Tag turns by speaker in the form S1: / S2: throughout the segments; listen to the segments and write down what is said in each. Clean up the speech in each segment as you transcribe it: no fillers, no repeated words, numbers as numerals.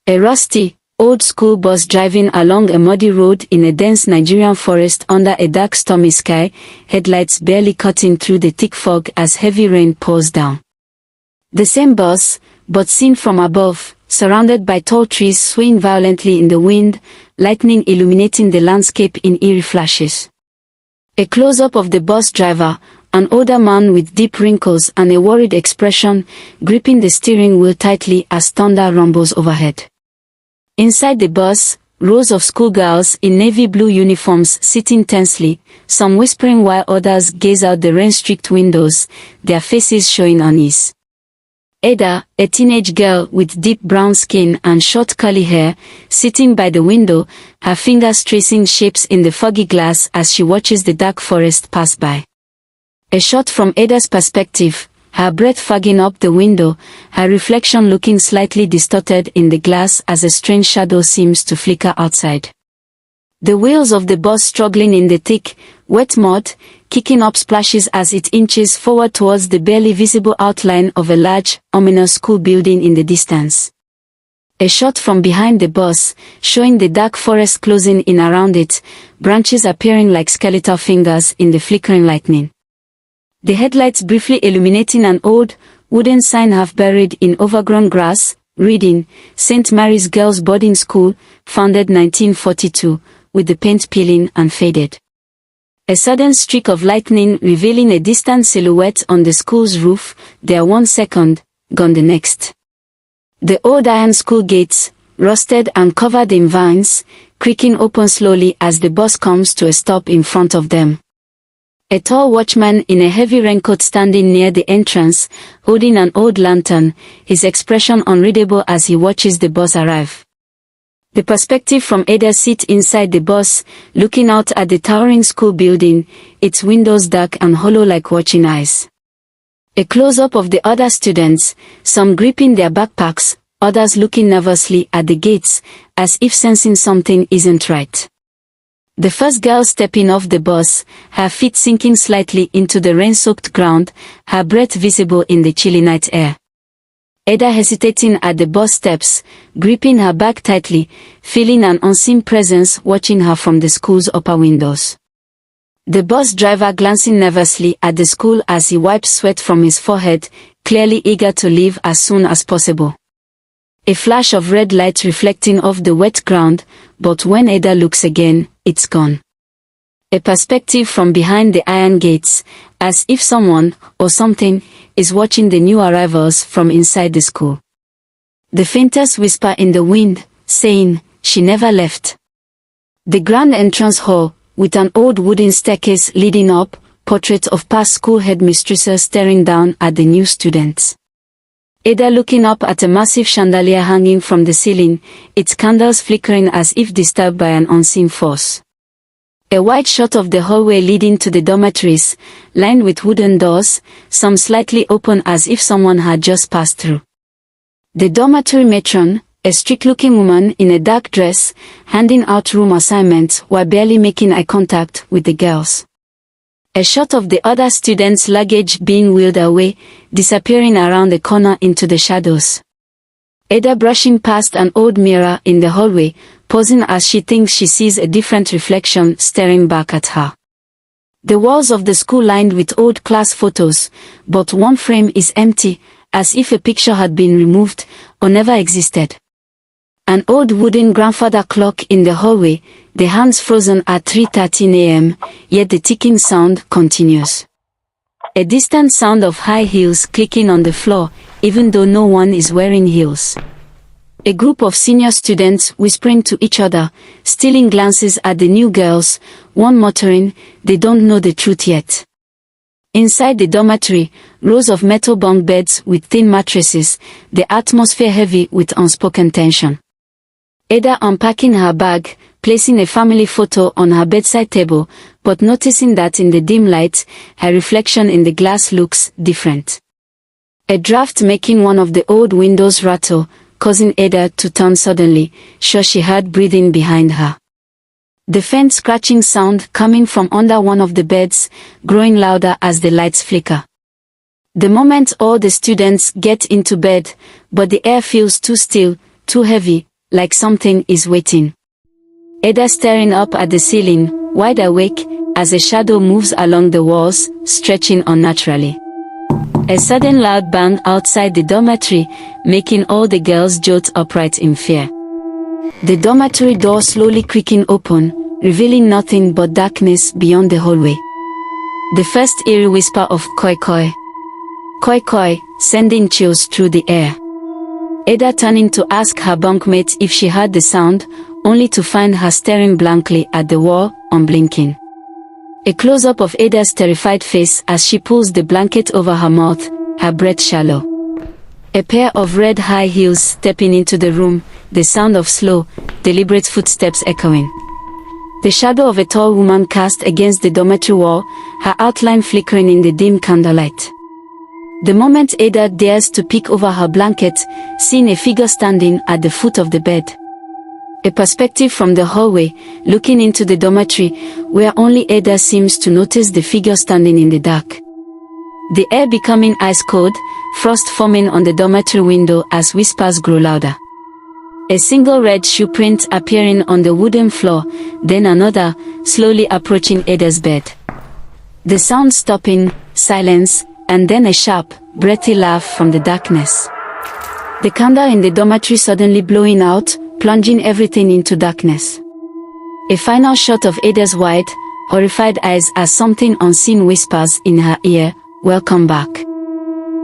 S1: A rusty, old school bus driving along a muddy road in a dense Nigerian forest under a dark stormy sky, headlights barely cutting through the thick fog as heavy rain pours down. The same bus, but seen from above, surrounded by tall trees swaying violently in the wind, lightning illuminating the landscape in eerie flashes. A close-up of the bus driver, an older man with deep wrinkles and a worried expression, gripping the steering wheel tightly as thunder rumbles overhead. Inside the bus, rows of schoolgirls in navy blue uniforms sitting tensely, some whispering while others gaze out the rain-streaked windows, their faces showing unease. Ada, a teenage girl with deep brown skin and short curly hair, sitting by the window, her fingers tracing shapes in the foggy glass as she watches the dark forest pass by. A shot from Ada's perspective, her breath fogging up the window, her reflection looking slightly distorted in the glass as a strange shadow seems to flicker outside. The wheels of the bus struggling in the thick, wet mud, kicking up splashes as it inches forward towards the barely visible outline of a large, ominous school building in the distance. A shot from behind the bus, showing the dark forest closing in around it, branches appearing like skeletal fingers in the flickering lightning. The headlights briefly illuminating an old, wooden sign half buried in overgrown grass, reading, St. Mary's Girls' Boarding School, founded 1942, with the paint peeling and faded. A sudden streak of lightning revealing a distant silhouette on the school's roof, there 1 second, gone the next. The old iron school gates, rusted and covered in vines, creaking open slowly as the bus comes to a stop in front of them. A tall watchman in a heavy raincoat standing near the entrance, holding an old lantern, his expression unreadable as he watches the bus arrive. The perspective from Ada's seat inside the bus, looking out at the towering school building, its windows dark and hollow like watching eyes. A close-up of the other students, some gripping their backpacks, others looking nervously at the gates, as if sensing something isn't right. The first girl stepping off the bus, her feet sinking slightly into the rain-soaked ground, her breath visible in the chilly night air. Ada hesitating at the bus steps, gripping her bag tightly, feeling an unseen presence watching her from the school's upper windows. The bus driver glancing nervously at the school as he wipes sweat from his forehead, clearly eager to leave as soon as possible. A flash of red light reflecting off the wet ground, but when Ada looks again, it's gone. A perspective from behind the iron gates, as if someone, or something, is watching the new arrivals from inside the school. The faintest whisper in the wind, saying, she never left. The grand entrance hall, with an old wooden staircase leading up, portrait of past school headmistresses staring down at the new students. Ada looking up at a massive chandelier hanging from the ceiling, its candles flickering as if disturbed by an unseen force. A wide shot of the hallway leading to the dormitories, lined with wooden doors, some slightly open as if someone had just passed through. The dormitory matron, a strict-looking woman in a dark dress, handing out room assignments while barely making eye contact with the girls. A shot of the other students' luggage being wheeled away, disappearing around the corner into the shadows. Ada brushing past an old mirror in the hallway, pausing as she thinks she sees a different reflection staring back at her. The walls of the school lined with old class photos, but one frame is empty, as if a picture had been removed, or never existed. An old wooden grandfather clock in the hallway, the hands frozen at 3:13 a.m., yet the ticking sound continues. A distant sound of high heels clicking on the floor, even though no one is wearing heels. A group of senior students whispering to each other, stealing glances at the new girls, one muttering, they don't know the truth yet. Inside the dormitory, rows of metal bunk beds with thin mattresses, the atmosphere heavy with unspoken tension. Ada unpacking her bag, placing a family photo on her bedside table, but noticing that in the dim light, her reflection in the glass looks different. A draft making one of the old windows rattle, causing Ada to turn suddenly, sure she heard breathing behind her. The faint scratching sound coming from under one of the beds, growing louder as the lights flicker. The moment all the students get into bed, but the air feels too still, too heavy, like something is waiting. Ada staring up at the ceiling, wide awake, as a shadow moves along the walls, stretching unnaturally. A sudden loud bang outside the dormitory, making all the girls jolt upright in fear. The dormitory door slowly creaking open, revealing nothing but darkness beyond the hallway. The first eerie whisper of "koi koi, koi koi," sending chills through the air. Ada turning to ask her bunkmate if she heard the sound, only to find her staring blankly at the wall, unblinking. A close-up of Ada's terrified face as she pulls the blanket over her mouth, her breath shallow. A pair of red high heels stepping into the room, the sound of slow, deliberate footsteps echoing. The shadow of a tall woman cast against the dormitory wall, her outline flickering in the dim candlelight. The moment Ada dares to peek over her blanket, seeing a figure standing at the foot of the bed. A perspective from the hallway, looking into the dormitory, where only Ada seems to notice the figure standing in the dark. The air becoming ice cold, frost forming on the dormitory window as whispers grow louder. A single red shoe print appearing on the wooden floor, then another, slowly approaching Ada's bed. The sound stopping, silence, and then a sharp, breathy laugh from the darkness. The candle in the dormitory suddenly blowing out, plunging everything into darkness. A final shot of Ada's wide, horrified eyes as something unseen whispers in her ear, "Welcome back."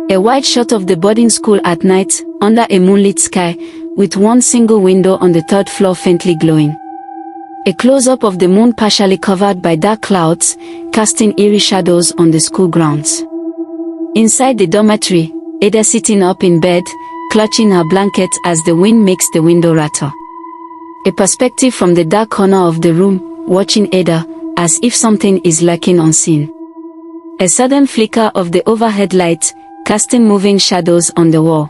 S1: A wide shot of the boarding school at night, under a moonlit sky, with one single window on the third floor faintly glowing. A close-up of the moon partially covered by dark clouds, casting eerie shadows on the school grounds. Inside the dormitory, Ada sitting up in bed, clutching her blanket as the wind makes the window rattle. A perspective from the dark corner of the room, watching Ada, as if something is lurking unseen. A sudden flicker of the overhead light, casting moving shadows on the wall.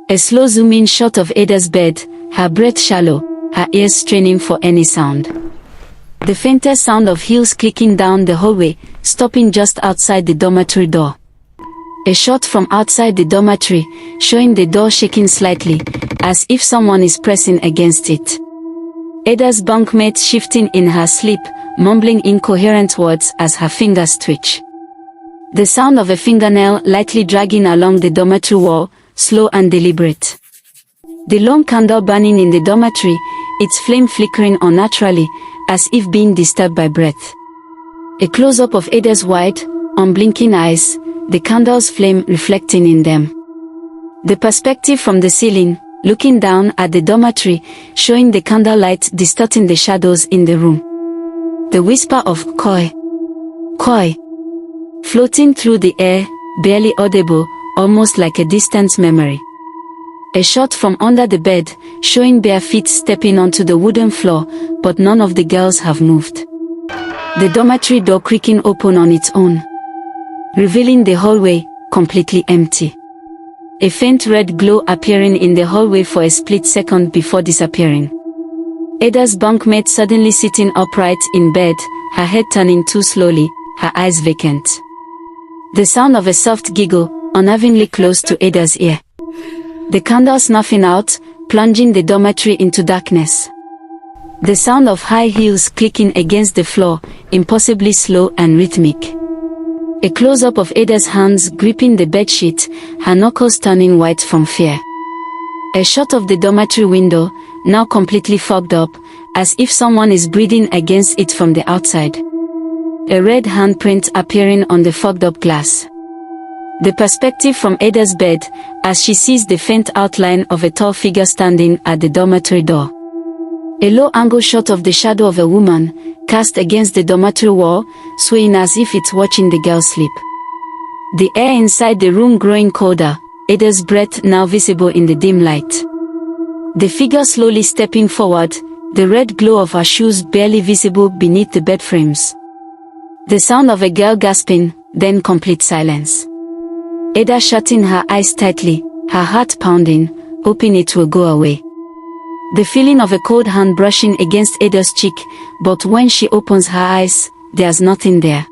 S1: A slow zoom-in shot of Ada's bed, her breath shallow, her ears straining for any sound. The faintest sound of heels clicking down the hallway, stopping just outside the dormitory door. A shot from outside the dormitory, showing the door shaking slightly, as if someone is pressing against it. Ada's bunkmate shifting in her sleep, mumbling incoherent words as her fingers twitch. The sound of a fingernail lightly dragging along the dormitory wall, slow and deliberate. The lone candle burning in the dormitory, its flame flickering unnaturally, as if being disturbed by breath. A close-up of Ada's wide, unblinking eyes, the candle's flame reflecting in them. The perspective from the ceiling, looking down at the dormitory, showing the candlelight distorting the shadows in the room. The whisper of "koi, koi," floating through the air, barely audible, almost like a distant memory. A shot from under the bed, showing bare feet stepping onto the wooden floor, but none of the girls have moved. The dormitory door creaking open on its own, revealing the hallway, completely empty. A faint red glow appearing in the hallway for a split second before disappearing. Ada's bunkmate suddenly sitting upright in bed, her head turning too slowly, her eyes vacant. The sound of a soft giggle, unnervingly close to Ada's ear. The candle snuffing out, plunging the dormitory into darkness. The sound of high heels clicking against the floor, impossibly slow and rhythmic. A close-up of Ada's hands gripping the bedsheet, her knuckles turning white from fear. A shot of the dormitory window, now completely fogged up, as if someone is breathing against it from the outside. A red handprint appearing on the fogged-up glass. The perspective from Ada's bed, as she sees the faint outline of a tall figure standing at the dormitory door. A low-angle shot of the shadow of a woman, cast against the dormitory wall, swaying as if it's watching the girl sleep. The air inside the room growing colder, Ada's breath now visible in the dim light. The figure slowly stepping forward, the red glow of her shoes barely visible beneath the bed frames. The sound of a girl gasping, then complete silence. Ada shutting her eyes tightly, her heart pounding, hoping it will go away. The feeling of a cold hand brushing against Ada's cheek, but when she opens her eyes, there's nothing there.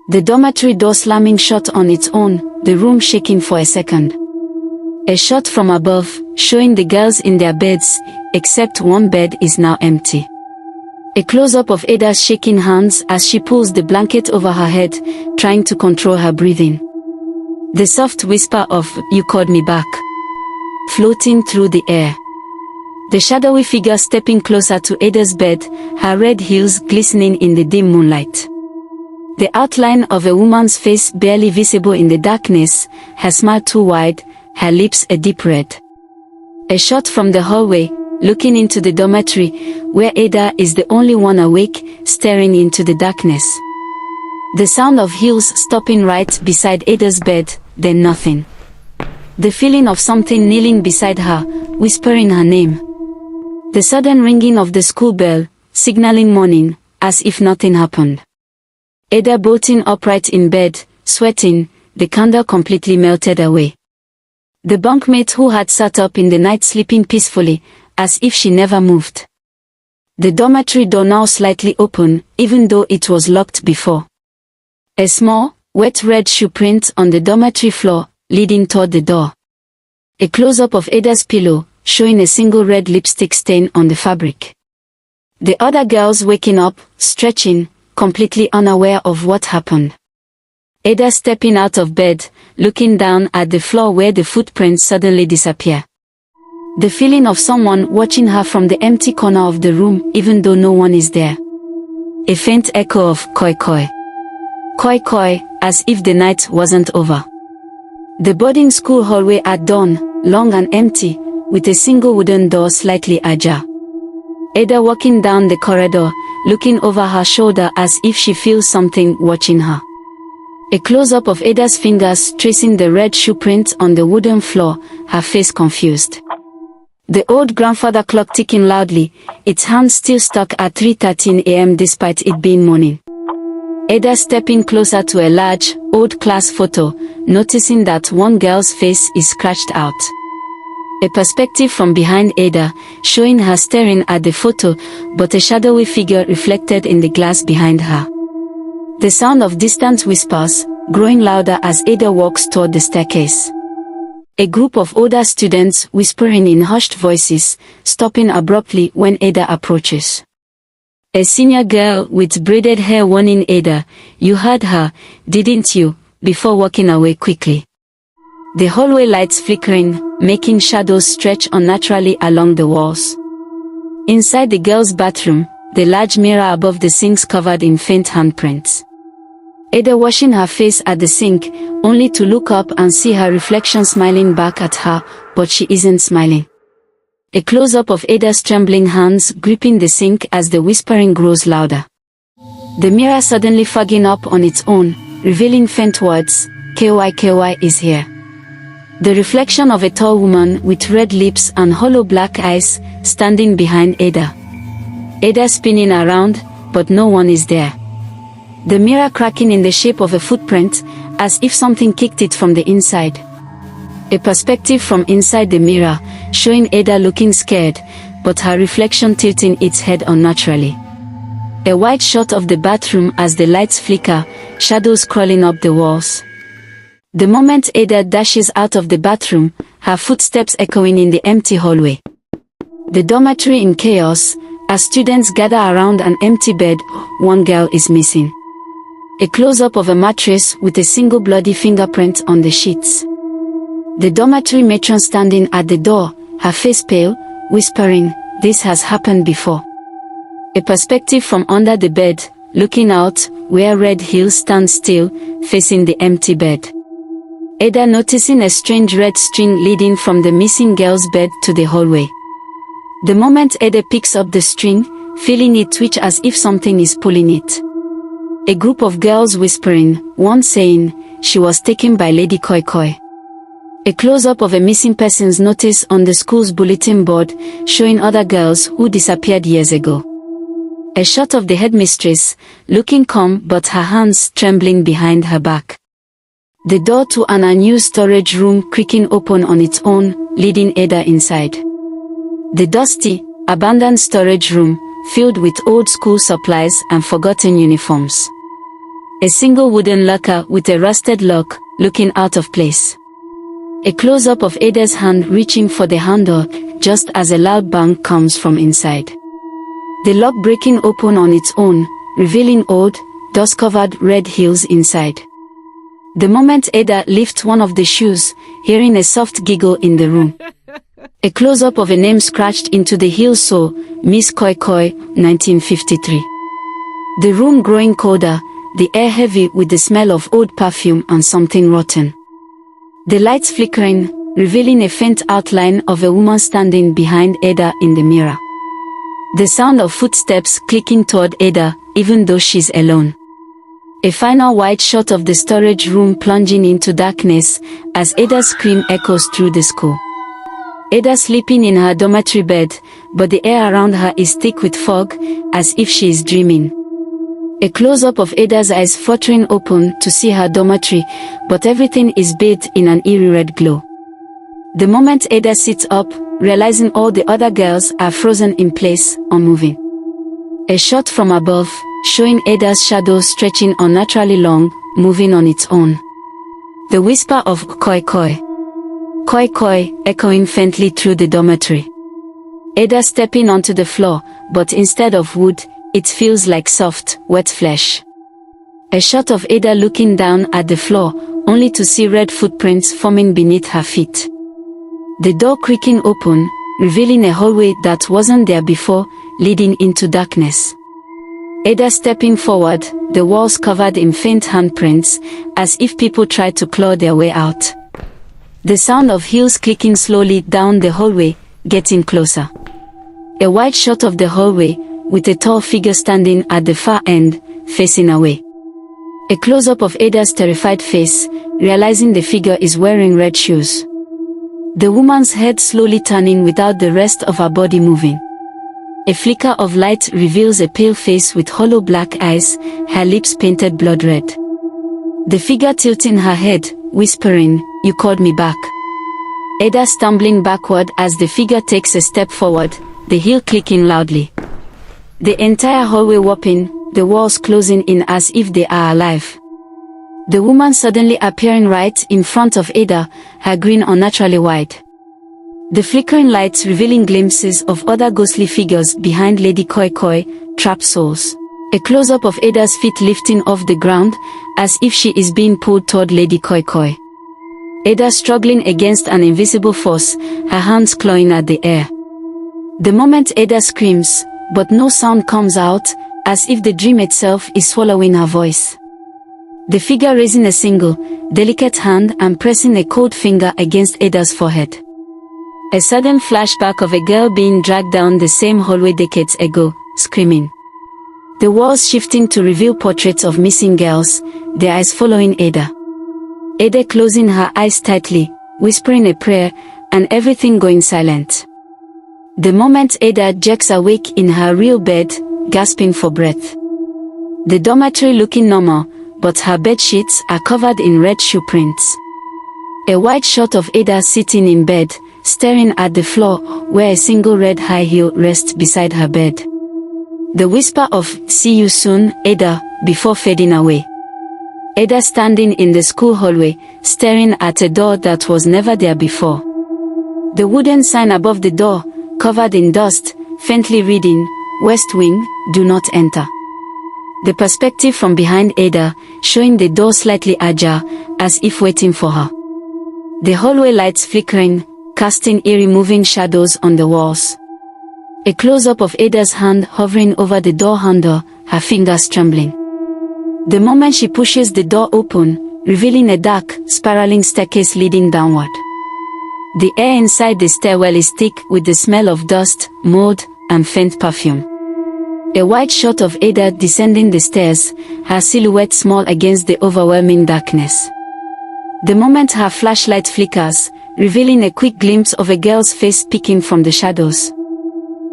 S1: The dormitory door slamming shut on its own, the room shaking for a second. A shot from above, showing the girls in their beds, except one bed is now empty. A close-up of Ada's shaking hands as she pulls the blanket over her head, trying to control her breathing. The soft whisper of, "You called me back," floating through the air. The shadowy figure stepping closer to Ada's bed, her red heels glistening in the dim moonlight. The outline of a woman's face barely visible in the darkness, her smile too wide, her lips a deep red. A shot from the hallway, looking into the dormitory, where Ada is the only one awake, staring into the darkness. The sound of heels stopping right beside Ada's bed, then nothing. The feeling of something kneeling beside her, whispering her name. The sudden ringing of the school bell, signaling morning, as if nothing happened. Ada bolting upright in bed, sweating, the candle completely melted away. The bunkmate who had sat up in the night sleeping peacefully, as if she never moved. The dormitory door now slightly open, even though it was locked before. A small, wet red shoe print on the dormitory floor, leading toward the door. A close-up of Ada's pillow, showing a single red lipstick stain on the fabric. The other girls waking up, stretching, completely unaware of what happened. Ada stepping out of bed, looking down at the floor where the footprints suddenly disappear. The feeling of someone watching her from the empty corner of the room, even though no one is there. A faint echo of koi koi. Koi koi, as if the night wasn't over. The boarding school hallway at dawn, long and empty, with a single wooden door slightly ajar. Ada walking down the corridor, looking over her shoulder as if she feels something watching her. A close-up of Ada's fingers tracing the red shoe print on the wooden floor, her face confused. The old grandfather clock ticking loudly, its hands still stuck at 3:13 a.m. despite it being morning. Ada stepping closer to a large, old class photo, noticing that one girl's face is scratched out. A perspective from behind Ada, showing her staring at the photo, but a shadowy figure reflected in the glass behind her. The sound of distant whispers, growing louder as Ada walks toward the staircase. A group of older students whispering in hushed voices, stopping abruptly when Ada approaches. A senior girl with braided hair warning Ada, "You heard her, didn't you?" before walking away quickly. The hallway lights flickering, making shadows stretch unnaturally along the walls. Inside the girls' bathroom, the large mirror above the sinks covered in faint handprints. Ada washing her face at the sink, only to look up and see her reflection smiling back at her, but she isn't smiling. A close-up of Ada's trembling hands gripping the sink as the whispering grows louder. The mirror suddenly fogging up on its own, revealing faint words, "KY KY is here." The reflection of a tall woman with red lips and hollow black eyes, standing behind Ada. Ada spinning around, but no one is there. The mirror cracking in the shape of a footprint, as if something kicked it from the inside. A perspective from inside the mirror, showing Ada looking scared, but her reflection tilting its head unnaturally. A wide shot of the bathroom as the lights flicker, shadows crawling up the walls. The moment Ada dashes out of the bathroom, her footsteps echoing in the empty hallway. The dormitory in chaos, as students gather around an empty bed, one girl is missing. A close-up of a mattress with a single bloody fingerprint on the sheets. The dormitory matron standing at the door, her face pale, whispering, "This has happened before." A perspective from under the bed, looking out, where red heels stand still, facing the empty bed. Ada noticing a strange red string leading from the missing girl's bed to the hallway. The moment Ada picks up the string, feeling it twitch as if something is pulling it. A group of girls whispering, one saying, "She was taken by Lady Koi Koi." A close-up of a missing persons notice on the school's bulletin board, showing other girls who disappeared years ago. A shot of the headmistress, looking calm but her hands trembling behind her back. The door to an unused storage room creaking open on its own, leading Ada inside. The dusty, abandoned storage room, filled with old school supplies and forgotten uniforms. A single wooden locker with a rusted lock, looking out of place. A close-up of Ada's hand reaching for the handle, just as a loud bang comes from inside. The lock breaking open on its own, revealing old, dust-covered red heels inside. The moment Ada lifts one of the shoes, hearing a soft giggle in the room. A close-up of a name scratched into the heel sole, Miss Koi Koi, 1953. The room growing colder, the air heavy with the smell of old perfume and something rotten. The lights flickering, revealing a faint outline of a woman standing behind Ada in the mirror. The sound of footsteps clicking toward Ada, even though she's alone. A final wide shot of the storage room plunging into darkness, as Ada's scream echoes through the school. Ada sleeping in her dormitory bed, but the air around her is thick with fog, as if she is dreaming. A close-up of Ada's eyes fluttering open to see her dormitory, but everything is bathed in an eerie red glow. The moment Ada sits up, realizing all the other girls are frozen in place, unmoving. A shot from above, showing Ada's shadow stretching unnaturally long, moving on its own. The whisper of Koi Koi. Koi Koi, echoing faintly through the dormitory. Ada stepping onto the floor, but instead of wood, it feels like soft, wet flesh. A shot of Ada looking down at the floor, only to see red footprints forming beneath her feet. The door creaking open, revealing a hallway that wasn't there before, leading into darkness. Ada stepping forward, the walls covered in faint handprints, as if people tried to claw their way out. The sound of heels clicking slowly down the hallway, getting closer. A wide shot of the hallway, with a tall figure standing at the far end, facing away. A close-up of Ada's terrified face, realizing the figure is wearing red shoes. The woman's head slowly turning without the rest of her body moving. A flicker of light reveals a pale face with hollow black eyes, her lips painted blood red. The figure tilting her head, whispering, "You called me back." Ada stumbling backward as the figure takes a step forward, the heel clicking loudly. The entire hallway warping, the walls closing in as if they are alive. The woman suddenly appearing right in front of Ada, her grin unnaturally wide. The flickering lights revealing glimpses of other ghostly figures behind Lady Koi Koi, trapped souls. A close-up of Ada's feet lifting off the ground, as if she is being pulled toward Lady Koi Koi. Ada struggling against an invisible force, her hands clawing at the air. The moment Ada screams, but no sound comes out, as if the dream itself is swallowing her voice. The figure raising a single, delicate hand and pressing a cold finger against Ada's forehead. A sudden flashback of a girl being dragged down the same hallway decades ago, screaming. The walls shifting to reveal portraits of missing girls, their eyes following Ada. Ada closing her eyes tightly, whispering a prayer, and everything going silent. The moment Ada jerks awake in her real bed, gasping for breath. The dormitory looking normal, but her bed sheets are covered in red shoe prints. A wide shot of Ada sitting in bed, staring at the floor, where a single red high heel rests beside her bed. The whisper of, "See you soon, Ada," before fading away. Ada standing in the school hallway, staring at a door that was never there before. The wooden sign above the door, covered in dust, faintly reading, "West Wing, do not enter." The perspective from behind Ada, showing the door slightly ajar, as if waiting for her. The hallway lights flickering, casting eerie moving shadows on the walls. A close-up of Ada's hand hovering over the door handle, her fingers trembling. The moment she pushes the door open, revealing a dark, spiraling staircase leading downward. The air inside the stairwell is thick with the smell of dust, mold, and faint perfume. A wide shot of Ada descending the stairs, her silhouette small against the overwhelming darkness. The moment her flashlight flickers, revealing a quick glimpse of a girl's face peeking from the shadows.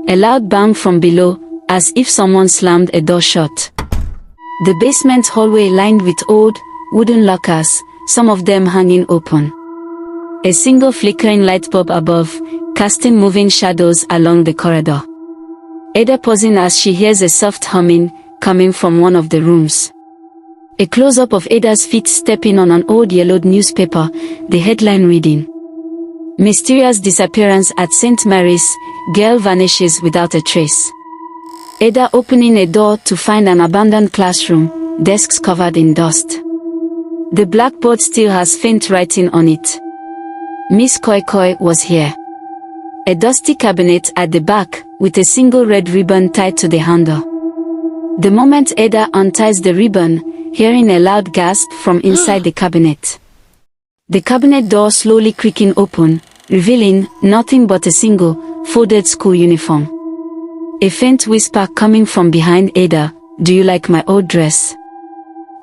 S1: A loud bang from below, as if someone slammed a door shut. The basement hallway lined with old, wooden lockers, some of them hanging open. A single flickering light bulb above, casting moving shadows along the corridor. Ada pausing as she hears a soft humming, coming from one of the rooms. A close-up of Ada's feet stepping on an old yellowed newspaper, the headline reading, Mysterious disappearance at St. Mary's, girl vanishes without a trace. Ada opening a door to find an abandoned classroom, desks covered in dust. The blackboard still has faint writing on it. Miss Koi Koi was here. A dusty cabinet at the back, with a single red ribbon tied to the handle. The moment Ada unties the ribbon, hearing a loud gasp from inside the cabinet. The cabinet door slowly creaking open, revealing nothing but a single, folded school uniform. A faint whisper coming from behind Ada, "Do you like my old dress?"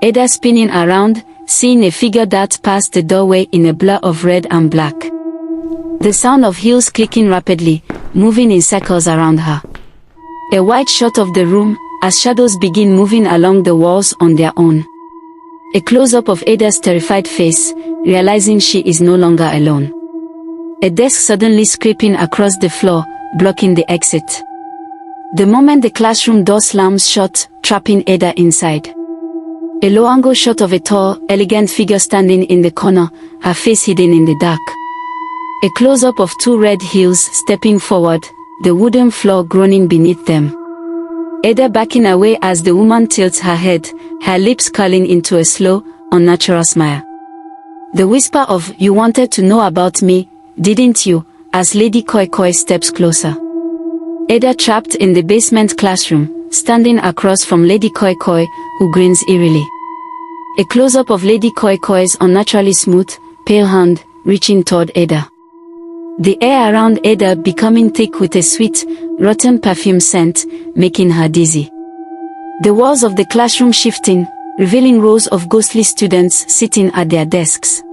S1: Ada spinning around, seeing a figure dart past the doorway in a blur of red and black. The sound of heels clicking rapidly, moving in circles around her. A wide shot of the room, as shadows begin moving along the walls on their own. A close-up of Ada's terrified face, realizing she is no longer alone. A desk suddenly scraping across the floor, blocking the exit. The moment the classroom door slams shut, trapping Ada inside. A low-angle shot of a tall, elegant figure standing in the corner, her face hidden in the dark. A close-up of two red heels stepping forward, the wooden floor groaning beneath them. Ada backing away as the woman tilts her head, her lips curling into a slow, unnatural smile. The whisper of, "You wanted to know about me, didn't you?" as Lady Koi Koi steps closer. Ada trapped in the basement classroom, standing across from Lady Koi Koi, who grins eerily. A close-up of Lady Koi Koi's unnaturally smooth, pale hand, reaching toward Ada. The air around Ada becoming thick with a sweet, rotten perfume scent, making her dizzy. The walls of the classroom shifting, revealing rows of ghostly students sitting at their desks.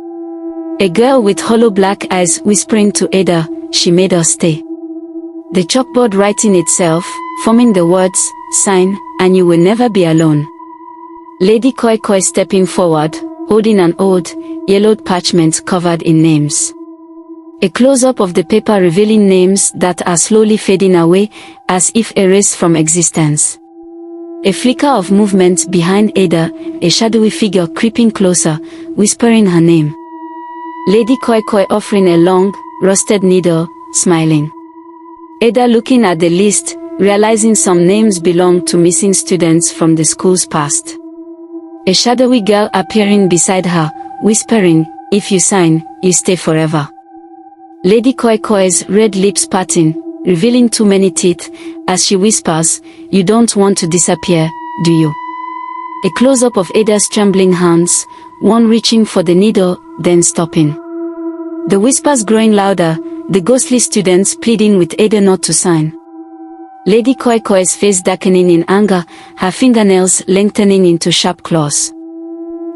S1: A girl with hollow black eyes whispering to Ada, "She made us stay." The chalkboard writing itself, forming the words, "Sign, and you will never be alone." Lady Koi Koi stepping forward, holding an old, yellowed parchment covered in names. A close-up of the paper revealing names that are slowly fading away, as if erased from existence. A flicker of movement behind Ada, a shadowy figure creeping closer, whispering her name. Lady Koi Koi offering a long, rusted needle, smiling. Ada looking at the list, realizing some names belong to missing students from the school's past. A shadowy girl appearing beside her, whispering, "If you sign, you stay forever." Lady Koi Koi's red lips parting, revealing too many teeth, as she whispers, "You don't want to disappear, do you?" A close-up of Ada's trembling hands, one reaching for the needle, then stopping. The whispers growing louder, the ghostly students pleading with Ada not to sign. Lady Koi Koi's face darkening in anger, her fingernails lengthening into sharp claws.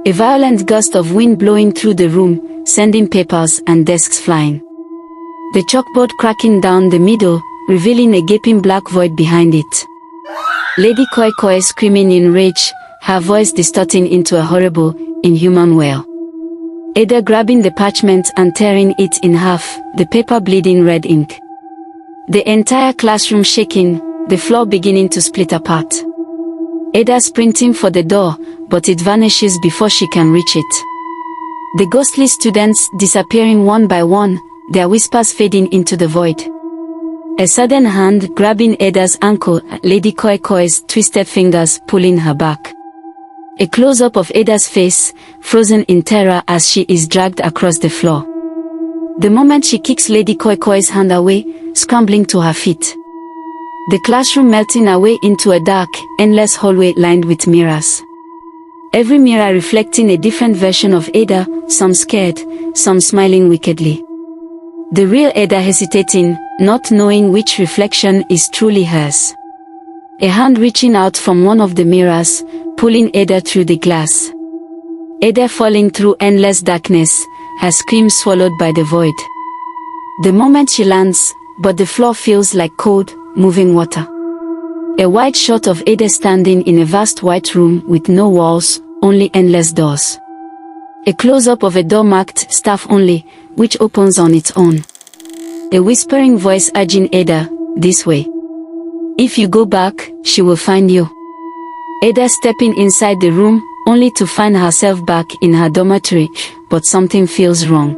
S1: A violent gust of wind blowing through the room, sending papers and desks flying. The chalkboard cracking down the middle, revealing a gaping black void behind it. Lady Koi Koi screaming in rage, her voice distorting into a horrible, inhuman wail. Ada grabbing the parchment and tearing it in half, the paper bleeding red ink. The entire classroom shaking, the floor beginning to split apart. Ada sprinting for the door, but it vanishes before she can reach it. The ghostly students disappearing one by one, their whispers fading into the void. A sudden hand grabbing Ada's ankle, Lady Koi Koi's twisted fingers pulling her back. A close-up of Ada's face, frozen in terror as she is dragged across the floor. The moment she kicks Lady Koi Koi's hand away, scrambling to her feet. The classroom melting away into a dark, endless hallway lined with mirrors. Every mirror reflecting a different version of Ada, some scared, some smiling wickedly. The real Ada hesitating, not knowing which reflection is truly hers. A hand reaching out from one of the mirrors, pulling Ada through the glass. Ada falling through endless darkness, her scream swallowed by the void. The moment she lands, but the floor feels like cold, moving water. A wide shot of Ada standing in a vast white room with no walls, only endless doors. A close-up of a door marked "Staff Only," which opens on its own. A whispering voice urging Ada, "This way. If you go back, she will find you." Ada stepping inside the room, only to find herself back in her dormitory, but something feels wrong.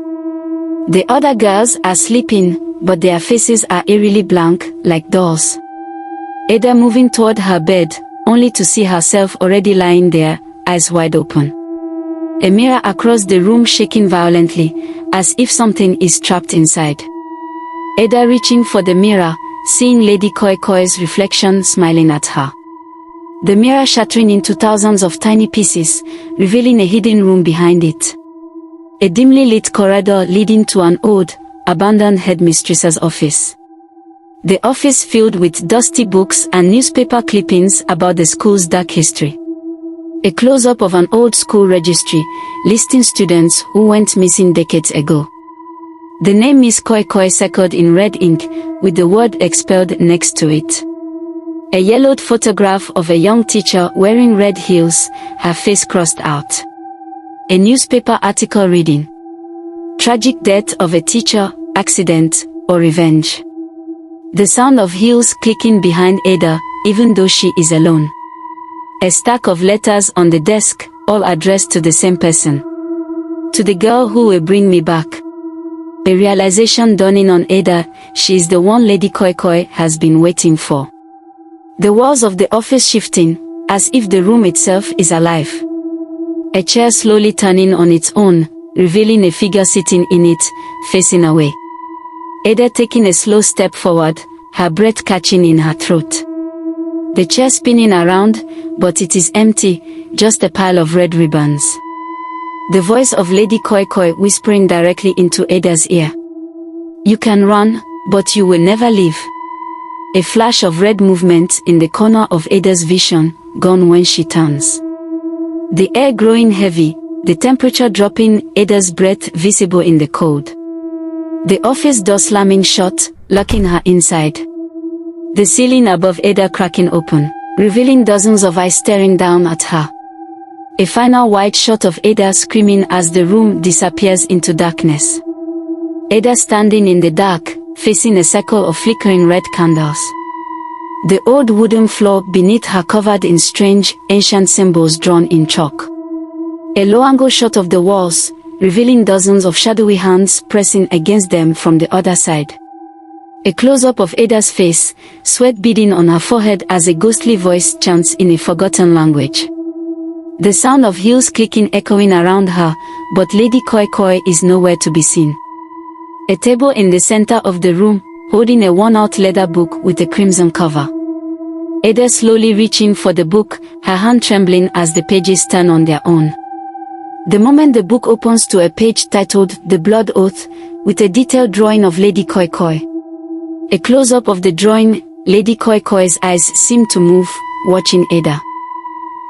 S1: The other girls are sleeping, but their faces are eerily blank, like dolls. Ada moving toward her bed, only to see herself already lying there, eyes wide open. A mirror across the room shaking violently, as if something is trapped inside. Ada reaching for the mirror, seeing Lady Koi Koi's reflection smiling at her. The mirror shattering into thousands of tiny pieces, revealing a hidden room behind it. A dimly lit corridor leading to an old, abandoned headmistress's office. The office filled with dusty books and newspaper clippings about the school's dark history. A close-up of an old school registry, listing students who went missing decades ago. The name Miss Koi Koi circled in red ink, with the word expelled next to it. A yellowed photograph of a young teacher wearing red heels, her face crossed out. A newspaper article reading, "Tragic death of a teacher, accident, or revenge." The sound of heels clicking behind Ada, even though she is alone. A stack of letters on the desk, all addressed to the same person. To the girl who will bring me back. A realization dawning on Ada, she is the one Lady Koi Koi has been waiting for. The walls of the office shifting, as if the room itself is alive. A chair slowly turning on its own, revealing a figure sitting in it, facing away. Ada taking a slow step forward, her breath catching in her throat. The chair spinning around, but it is empty, just a pile of red ribbons. The voice of Lady Koi Koi whispering directly into Ada's ear. "You can run, but you will never leave." A flash of red movement in the corner of Ada's vision, gone when she turns. The air growing heavy, the temperature dropping, Ada's breath visible in the cold. The office door slamming shut, locking her inside. The ceiling above Ada cracking open, revealing dozens of eyes staring down at her. A final wide shot of Ada screaming as the room disappears into darkness. Ada standing in the dark, facing a circle of flickering red candles. The old wooden floor beneath her covered in strange, ancient symbols drawn in chalk. A low-angle shot of the walls, revealing dozens of shadowy hands pressing against them from the other side. A close-up of Ada's face, sweat beading on her forehead as a ghostly voice chants in a forgotten language. The sound of heels clicking echoing around her, but Lady Koi Koi is nowhere to be seen. A table in the center of the room, holding a worn-out leather book with a crimson cover. Ada slowly reaching for the book, her hand trembling as the pages turn on their own. The moment the book opens to a page titled The Blood Oath, with a detailed drawing of Lady Koi Koi. A close-up of the drawing, Lady Koi Koi's eyes seem to move, watching Ada.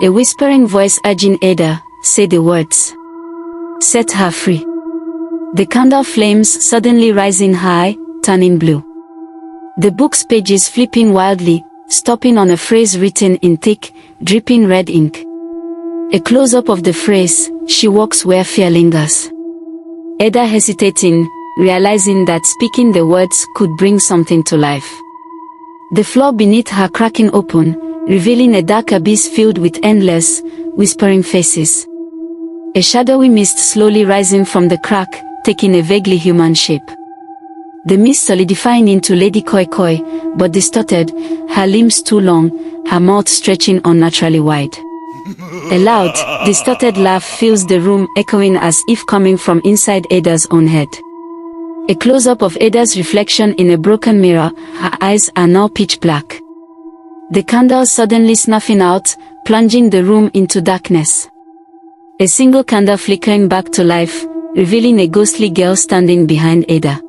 S1: A whispering voice urging Ada, "Say the words. Set her free." The candle flames suddenly rising high, turning blue. The book's pages flipping wildly, stopping on a phrase written in thick, dripping red ink. A close-up of the phrase, "She walks where fear lingers." Ada hesitating, realizing that speaking the words could bring something to life. The floor beneath her cracking open, revealing a dark abyss filled with endless, whispering faces. A shadowy mist slowly rising from the crack, taking a vaguely human shape. The mist solidifying into Lady Koi Koi, but distorted, her limbs too long, her mouth stretching unnaturally wide. A loud, distorted laugh fills the room, echoing as if coming from inside Ada's own head. A close-up of Ada's reflection in a broken mirror, her eyes are now pitch black. The candle suddenly snuffing out, plunging the room into darkness. A single candle flickering back to life, revealing a ghostly girl standing behind Ada.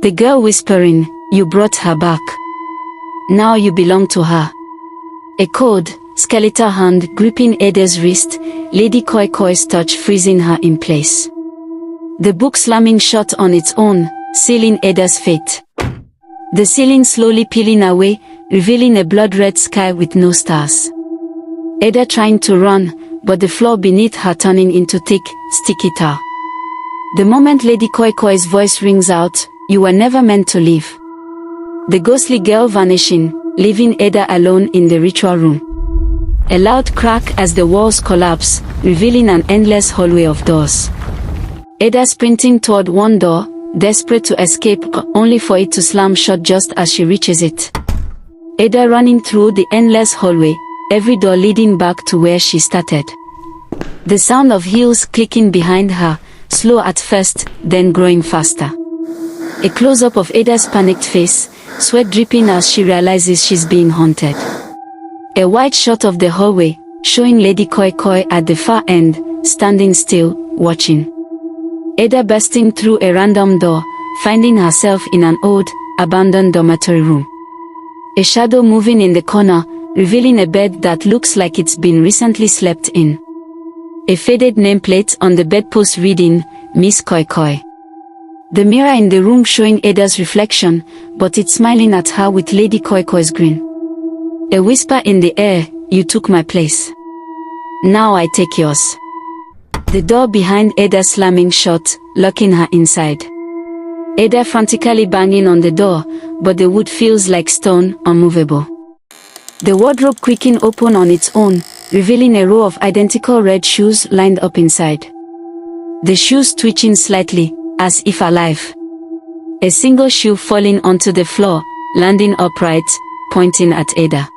S1: The girl whispering, "You brought her back. Now you belong to her." A cold, skeletal hand gripping Ada's wrist, Lady Koi Koi's touch freezing her in place. The book slamming shut on its own, sealing Ada's fate. The ceiling slowly peeling away, revealing a blood-red sky with no stars. Ada trying to run, but the floor beneath her turning into thick, sticky tar. The moment Lady Koi Koi's voice rings out, "You were never meant to live." The ghostly girl vanishing, leaving Ada alone in the ritual room. A loud crack as the walls collapse, revealing an endless hallway of doors. Ada sprinting toward one door, desperate to escape, only for it to slam shut just as she reaches it. Ada running through the endless hallway, every door leading back to where she started. The sound of heels clicking behind her, slow at first, then growing faster. A close-up of Ada's panicked face, sweat dripping as she realizes she's being haunted. A wide shot of the hallway, showing Lady Koi Koi at the far end, standing still, watching. Ada bursting through a random door, finding herself in an old, abandoned dormitory room. A shadow moving in the corner, revealing a bed that looks like it's been recently slept in. A faded nameplate on the bedpost reading, Miss Koi Koi. The mirror in the room showing Ada's reflection, but it's smiling at her with Lady Koi Koi's grin. A whisper in the air, you took my place. Now I take yours. The door behind Ada slamming shut, locking her inside. Ada frantically banging on the door, but the wood feels like stone, unmovable. The wardrobe creaking open on its own, revealing a row of identical red shoes lined up inside. The shoes twitching slightly, as if alive. A single shoe falling onto the floor, landing upright, pointing at Ada.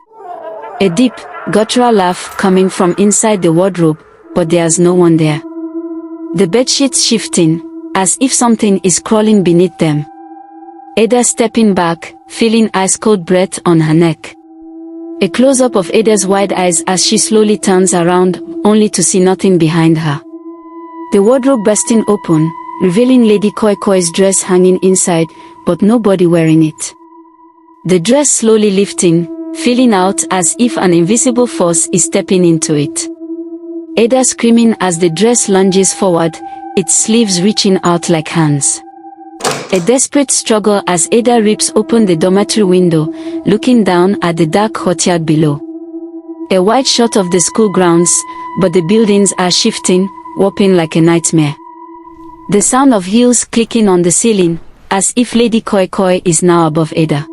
S1: A deep, guttural laugh coming from inside the wardrobe, but there's no one there. The bedsheets shifting, as if something is crawling beneath them. Ada stepping back, feeling ice-cold breath on her neck. A close-up of Ada's wide eyes as she slowly turns around, only to see nothing behind her. The wardrobe bursting open, revealing Lady Koi Koi's dress hanging inside, but nobody wearing it. The dress slowly lifting, feeling out as if an invisible force is stepping into it. Ada screaming as the dress lunges forward, its sleeves reaching out like hands. A desperate struggle as Ada rips open the dormitory window, looking down at the dark courtyard below. A wide shot of the school grounds, but the buildings are shifting, warping like a nightmare. The sound of heels clicking on the ceiling, as if Lady Koi Koi is now above Ada.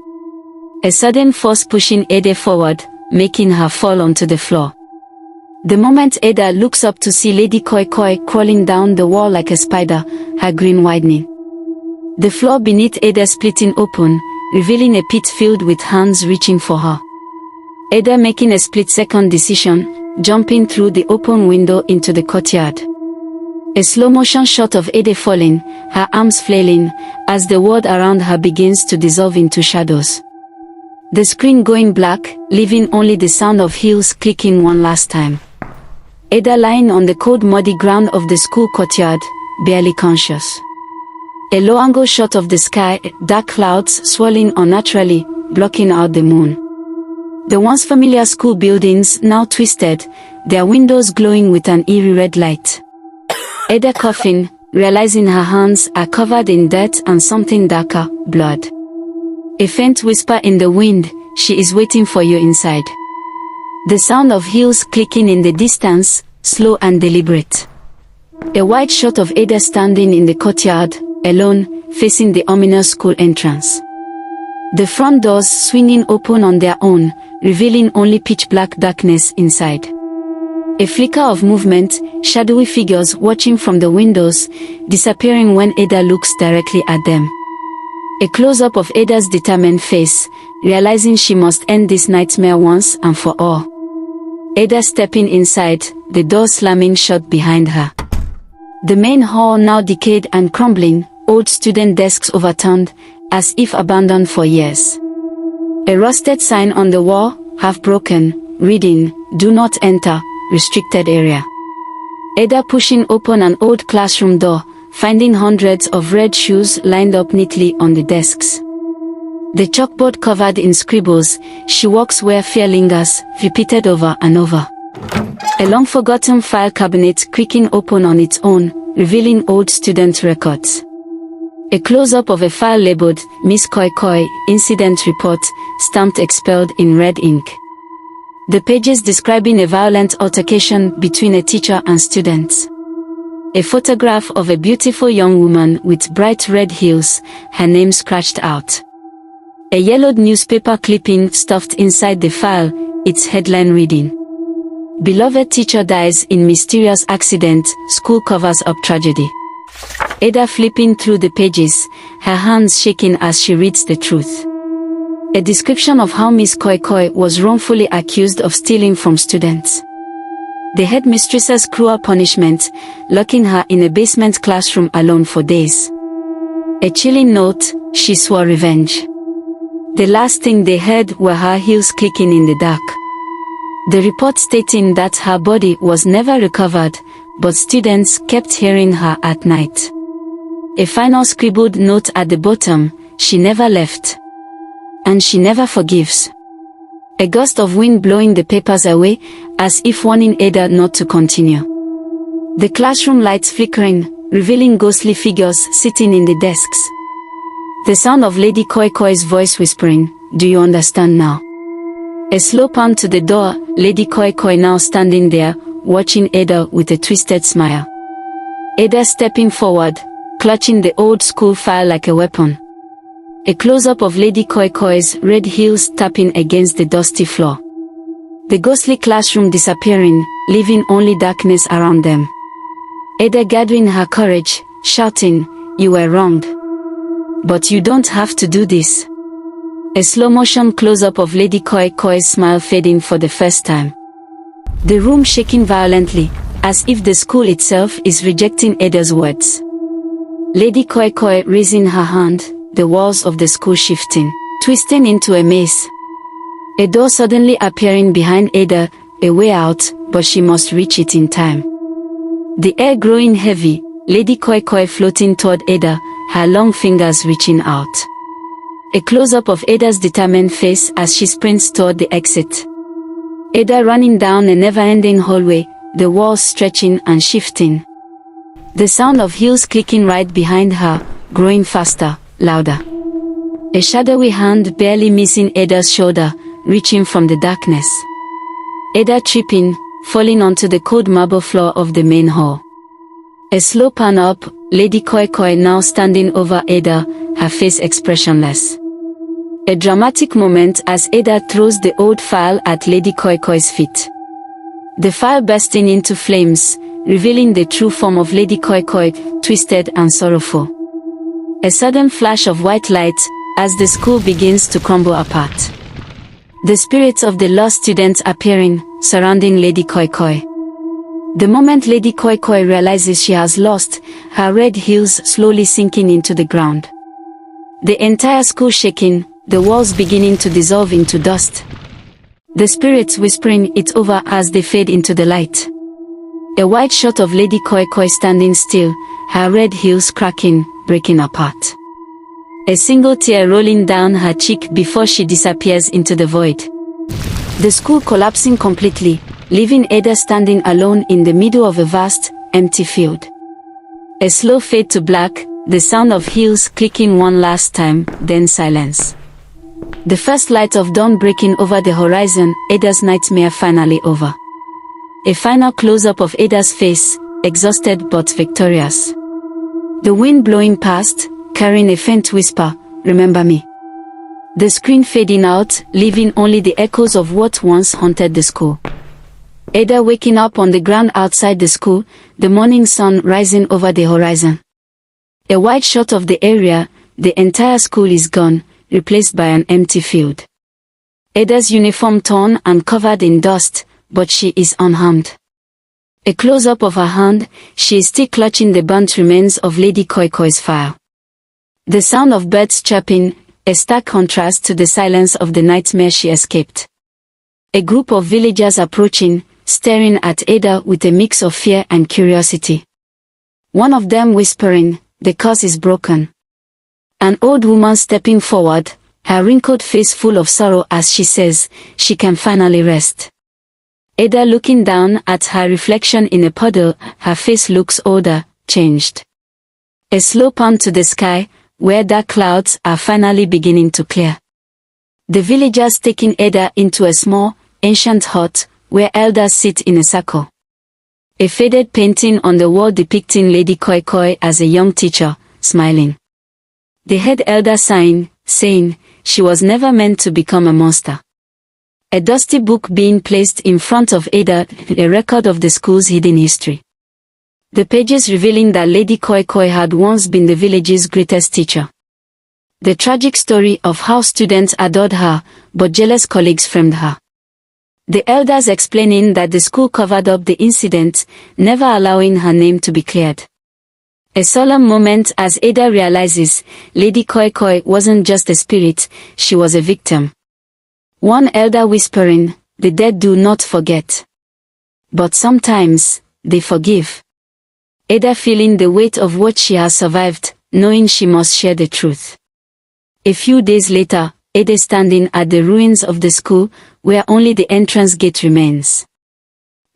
S1: A sudden force pushing Ada forward, making her fall onto the floor. The moment Ada looks up to see Lady Koi Koi crawling down the wall like a spider, her grin widening. The floor beneath Ada splitting open, revealing a pit filled with hands reaching for her. Ada making a split-second decision, jumping through the open window into the courtyard. A slow-motion shot of Ada falling, her arms flailing, as the world around her begins to dissolve into shadows. The screen going black, leaving only the sound of heels clicking one last time. Ada lying on the cold muddy ground of the school courtyard, barely conscious. A low-angle shot of the sky, dark clouds swirling unnaturally, blocking out the moon. The once familiar school buildings now twisted, their windows glowing with an eerie red light. Ada coughing, realizing her hands are covered in dirt and something darker, blood. A faint whisper in the wind, she is waiting for you inside. The sound of heels clicking in the distance, slow and deliberate. A wide shot of Ada standing in the courtyard, alone, facing the ominous school entrance. The front doors swinging open on their own, revealing only pitch-black darkness inside. A flicker of movement, shadowy figures watching from the windows, disappearing when Ada looks directly at them. A close-up of Ada's determined face, realizing she must end this nightmare once and for all. Ada stepping inside, the door slamming shut behind her. The main hall now decayed and crumbling, old student desks overturned, as if abandoned for years. A rusted sign on the wall, half broken, reading, "Do not enter, restricted area." Ada pushing open an old classroom door, finding hundreds of red shoes lined up neatly on the desks. The chalkboard covered in scribbles, "She walks where fear lingers," repeated over and over. A long-forgotten file cabinet creaking open on its own, revealing old student records. A close-up of a file labeled, "Miss Koi Koi, Incident Report," stamped expelled in red ink. The pages describing a violent altercation between a teacher and students. A photograph of a beautiful young woman with bright red heels, her name scratched out. A yellowed newspaper clipping stuffed inside the file, its headline reading, "Beloved teacher dies in mysterious accident, school covers up tragedy." Ada flipping through the pages, her hands shaking as she reads the truth. A description of how Miss Koi Koi was wrongfully accused of stealing from students. The headmistress's cruel punishment, locking her in a basement classroom alone for days. A chilling note, she swore revenge. The last thing they heard were her heels clicking in the dark. The report stating that her body was never recovered, but students kept hearing her at night. A final scribbled note at the bottom, she never left. And she never forgives. A gust of wind blowing the papers away, as if warning Ada not to continue. The classroom lights flickering, revealing ghostly figures sitting in the desks. The sound of Lady Koi Koi's voice whispering, "Do you understand now?" A slow palm to the door, Lady Koi Koi now standing there, watching Ada with a twisted smile. Ada stepping forward, clutching the old school file like a weapon. A close-up of Lady Koi Koi's red heels tapping against the dusty floor. The ghostly classroom disappearing, leaving only darkness around them. Ada gathering her courage, shouting, "You were wrong. But you don't have to do this." A slow-motion close-up of Lady Koi Koi's smile fading for the first time. The room shaking violently, as if the school itself is rejecting Ada's words. Lady Koi Koi raising her hand, the walls of the school shifting, twisting into a maze. A door suddenly appearing behind Ada, a way out, but she must reach it in time. The air growing heavy, Lady Koi Koi floating toward Ada, her long fingers reaching out. A close-up of Ada's determined face as she sprints toward the exit. Ada running down a never-ending hallway, the walls stretching and shifting. The sound of heels clicking right behind her, growing faster, louder. A shadowy hand barely missing Ada's shoulder, reaching from the darkness. Ada tripping, falling onto the cold marble floor of the main hall. A slow pan up, Lady Koi Koi now standing over Ada, her face expressionless. A dramatic moment as Ada throws the old file at Lady Koi Koi's feet. The file bursting into flames, revealing the true form of Lady Koi Koi, twisted and sorrowful. A sudden flash of white light, as the school begins to crumble apart. The spirits of the lost students appearing, surrounding Lady Koi Koi. The moment Lady Koi Koi realizes she has lost, her red heels slowly sinking into the ground. The entire school shaking, the walls beginning to dissolve into dust. The spirits whispering it over as they fade into the light. A wide shot of Lady Koi Koi standing still, her red heels cracking, breaking apart. A single tear rolling down her cheek before she disappears into the void. The school collapsing completely, leaving Ada standing alone in the middle of a vast, empty field. A slow fade to black, the sound of heels clicking one last time, then silence. The first light of dawn breaking over the horizon, Ada's nightmare finally over. A final close-up of Ada's face, exhausted but victorious. The wind blowing past, carrying a faint whisper, "Remember me." The screen fading out, leaving only the echoes of what once haunted the school. Ada waking up on the ground outside the school, the morning sun rising over the horizon. A wide shot of the area, the entire school is gone, replaced by an empty field. Ada's uniform torn and covered in dust, but she is unharmed. A close-up of her hand, she is still clutching the burnt remains of Lady Koi Koi's file. The sound of birds chirping, a stark contrast to the silence of the nightmare she escaped. A group of villagers approaching, staring at Ada with a mix of fear and curiosity. One of them whispering, "The curse is broken." An old woman stepping forward, her wrinkled face full of sorrow as she says, she can finally rest. Ada looking down at her reflection in a puddle, her face looks older, changed. A slow pan to the sky, where dark clouds are finally beginning to clear. The villagers taking Ada into a small, ancient hut, where elders sit in a circle. A faded painting on the wall depicting Lady Koi Koi as a young teacher, smiling. The head elder sighing, saying, she was never meant to become a monster. A dusty book being placed in front of Ada, a record of the school's hidden history. The pages revealing that Lady Koi Koi had once been the village's greatest teacher. The tragic story of how students adored her, but jealous colleagues framed her. The elders explaining that the school covered up the incident, never allowing her name to be cleared. A solemn moment as Ada realizes, Lady Koi Koi wasn't just a spirit, she was a victim. One elder whispering, "The dead do not forget. But sometimes, they forgive." Ada feeling the weight of what she has survived, knowing she must share the truth. A few days later, Ada standing at the ruins of the school, where only the entrance gate remains.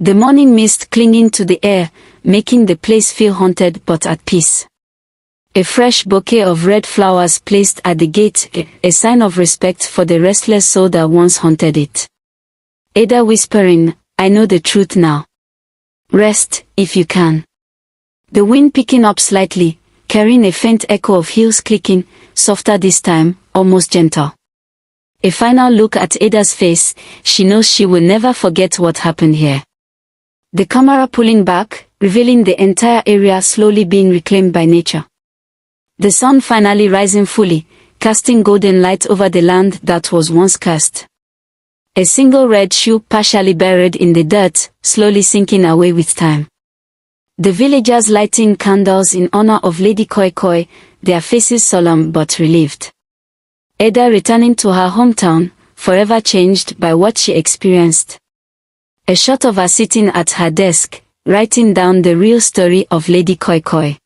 S1: The morning mist clinging to the air, making the place feel haunted but at peace. A fresh bouquet of red flowers placed at the gate, a sign of respect for the restless soul that once haunted it. Ada whispering, "I know the truth now. Rest, if you can." The wind picking up slightly, carrying a faint echo of heels clicking, softer this time, almost gentle. A final look at Ada's face, she knows she will never forget what happened here. The camera pulling back, revealing the entire area slowly being reclaimed by nature. The sun finally rising fully, casting golden light over the land that was once cursed. A single red shoe partially buried in the dirt, slowly sinking away with time. The villagers lighting candles in honor of Lady Koi Koi, their faces solemn but relieved. Ada returning to her hometown, forever changed by what she experienced. A shot of her sitting at her desk, writing down the real story of Lady Koi Koi.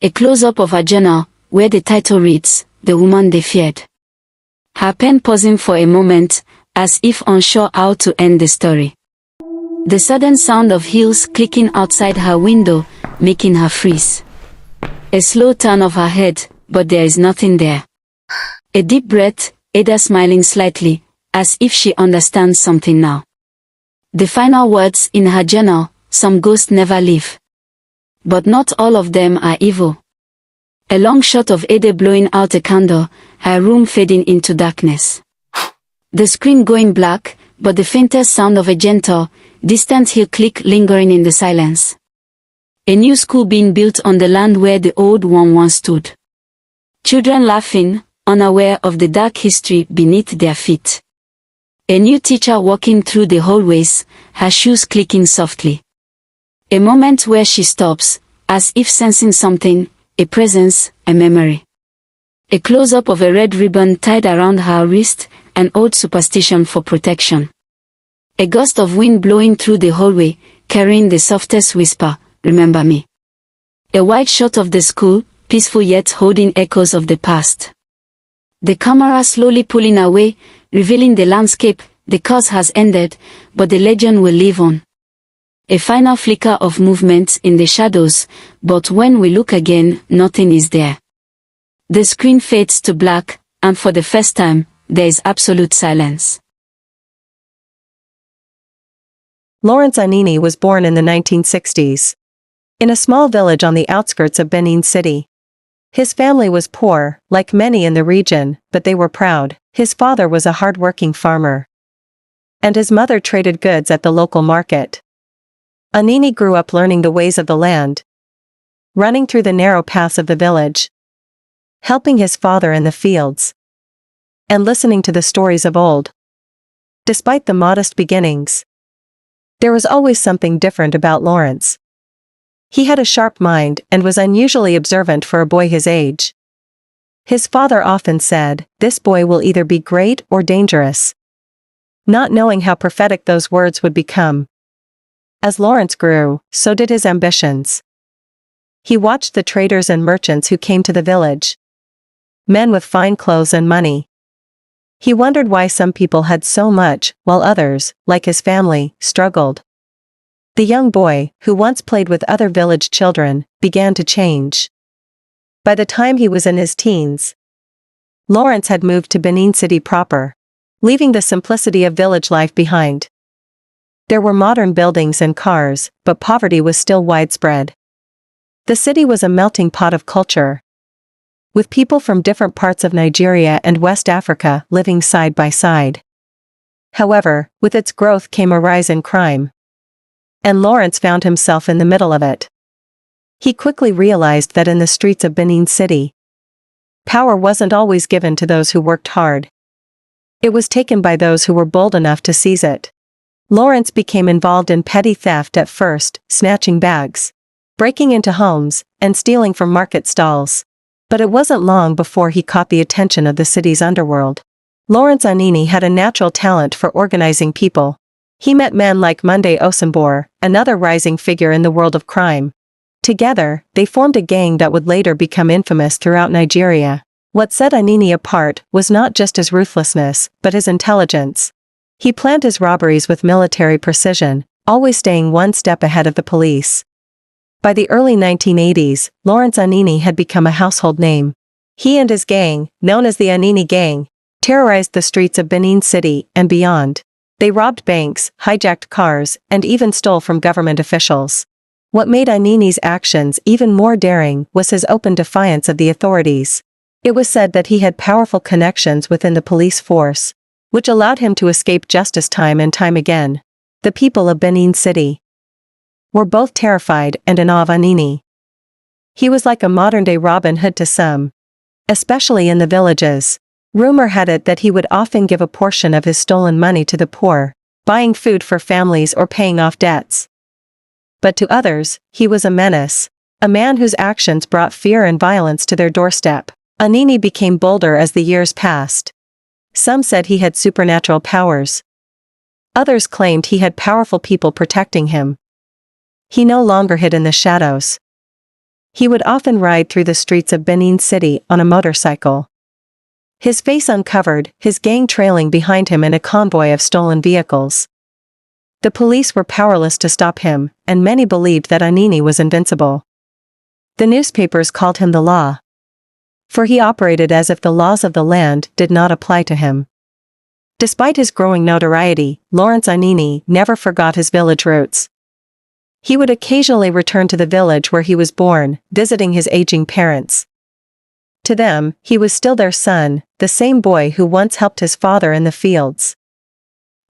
S1: A close-up of her journal, where the title reads, "The Woman They Feared." Her pen pausing for a moment, as if unsure how to end the story. The sudden sound of heels clicking outside her window, making her freeze. A slow turn of her head, but there is nothing there. A deep breath, Ada smiling slightly, as if she understands something now. The final words in her journal, "Some ghosts never leave. But not all of them are evil." A long shot of Ada blowing out a candle, her room fading into darkness. The screen going black, but the faintest sound of a gentle, distant heel click lingering in the silence. A new school being built on the land where the old one once stood. Children laughing, unaware of the dark history beneath their feet. A new teacher walking through the hallways, her shoes clicking softly. A moment where she stops, as if sensing something, a presence, a memory. A close-up of a red ribbon tied around her wrist, an old superstition for protection. A gust of wind blowing through the hallway, carrying the softest whisper, "Remember me." A wide shot of the school, peaceful yet holding echoes of the past. The camera slowly pulling away, revealing the landscape, the course has ended, but the legend will live on. A final flicker of movement in the shadows, but when we look again, nothing is there. The screen fades to black, and for the first time, there is absolute silence.
S2: Lawrence Anini was born in the 1960s. In a small village on the outskirts of Benin City. His family was poor, like many in the region, but they were proud. His father was a hard-working farmer. And his mother traded goods at the local market. Anini grew up learning the ways of the land. Running through the narrow paths of the village. Helping his father in the fields. And listening to the stories of old. Despite the modest beginnings, there was always something different about Lawrence. He had a sharp mind and was unusually observant for a boy his age. His father often said, "This boy will either be great or dangerous." Not knowing how prophetic those words would become. As Lawrence grew, so did his ambitions. He watched the traders and merchants who came to the village. Men with fine clothes and money. He wondered why some people had so much, while others, like his family, struggled. The young boy, who once played with other village children, began to change. By the time he was in his teens, Lawrence had moved to Benin City proper, leaving the simplicity of village life behind. There were modern buildings and cars, but poverty was still widespread. The city was a melting pot of culture, with people from different parts of Nigeria and West Africa living side by side. However, with its growth came a rise in crime. And Lawrence found himself in the middle of it. He quickly realized that in the streets of Benin City, power wasn't always given to those who worked hard. It was taken by those who were bold enough to seize it. Lawrence became involved in petty theft at first, snatching bags, breaking into homes, and stealing from market stalls. But it wasn't long before he caught the attention of the city's underworld. Lawrence Anini had a natural talent for organizing people. He met men like Monday Osembor, another rising figure in the world of crime. Together, they formed a gang that would later become infamous throughout Nigeria. What set Anini apart was not just his ruthlessness, but his intelligence. He planned his robberies with military precision, always staying one step ahead of the police. By the early 1980s, Lawrence Anini had become a household name. He and his gang, known as the Anini Gang, terrorized the streets of Benin City and beyond. They robbed banks, hijacked cars, and even stole from government officials. What made Anini's actions even more daring was his open defiance of the authorities. It was said that he had powerful connections within the police force, which allowed him to escape justice time and time again. The people of Benin City were both terrified and in awe of Anini. He was like a modern-day Robin Hood to some, especially in the villages. Rumor had it that he would often give a portion of his stolen money to the poor, buying food for families or paying off debts. But to others, he was a menace, a man whose actions brought fear and violence to their doorstep. Anini became bolder as the years passed. Some said he had supernatural powers. Others claimed he had powerful people protecting him. He no longer hid in the shadows. He would often ride through the streets of Benin City on a motorcycle, his face uncovered, his gang trailing behind him in a convoy of stolen vehicles. The police were powerless to stop him, and many believed that Anini was invincible. The newspapers called him the law, for he operated as if the laws of the land did not apply to him. Despite his growing notoriety, Lawrence Anini never forgot his village roots. He would occasionally return to the village where he was born, visiting his aging parents. To them, he was still their son, the same boy who once helped his father in the fields.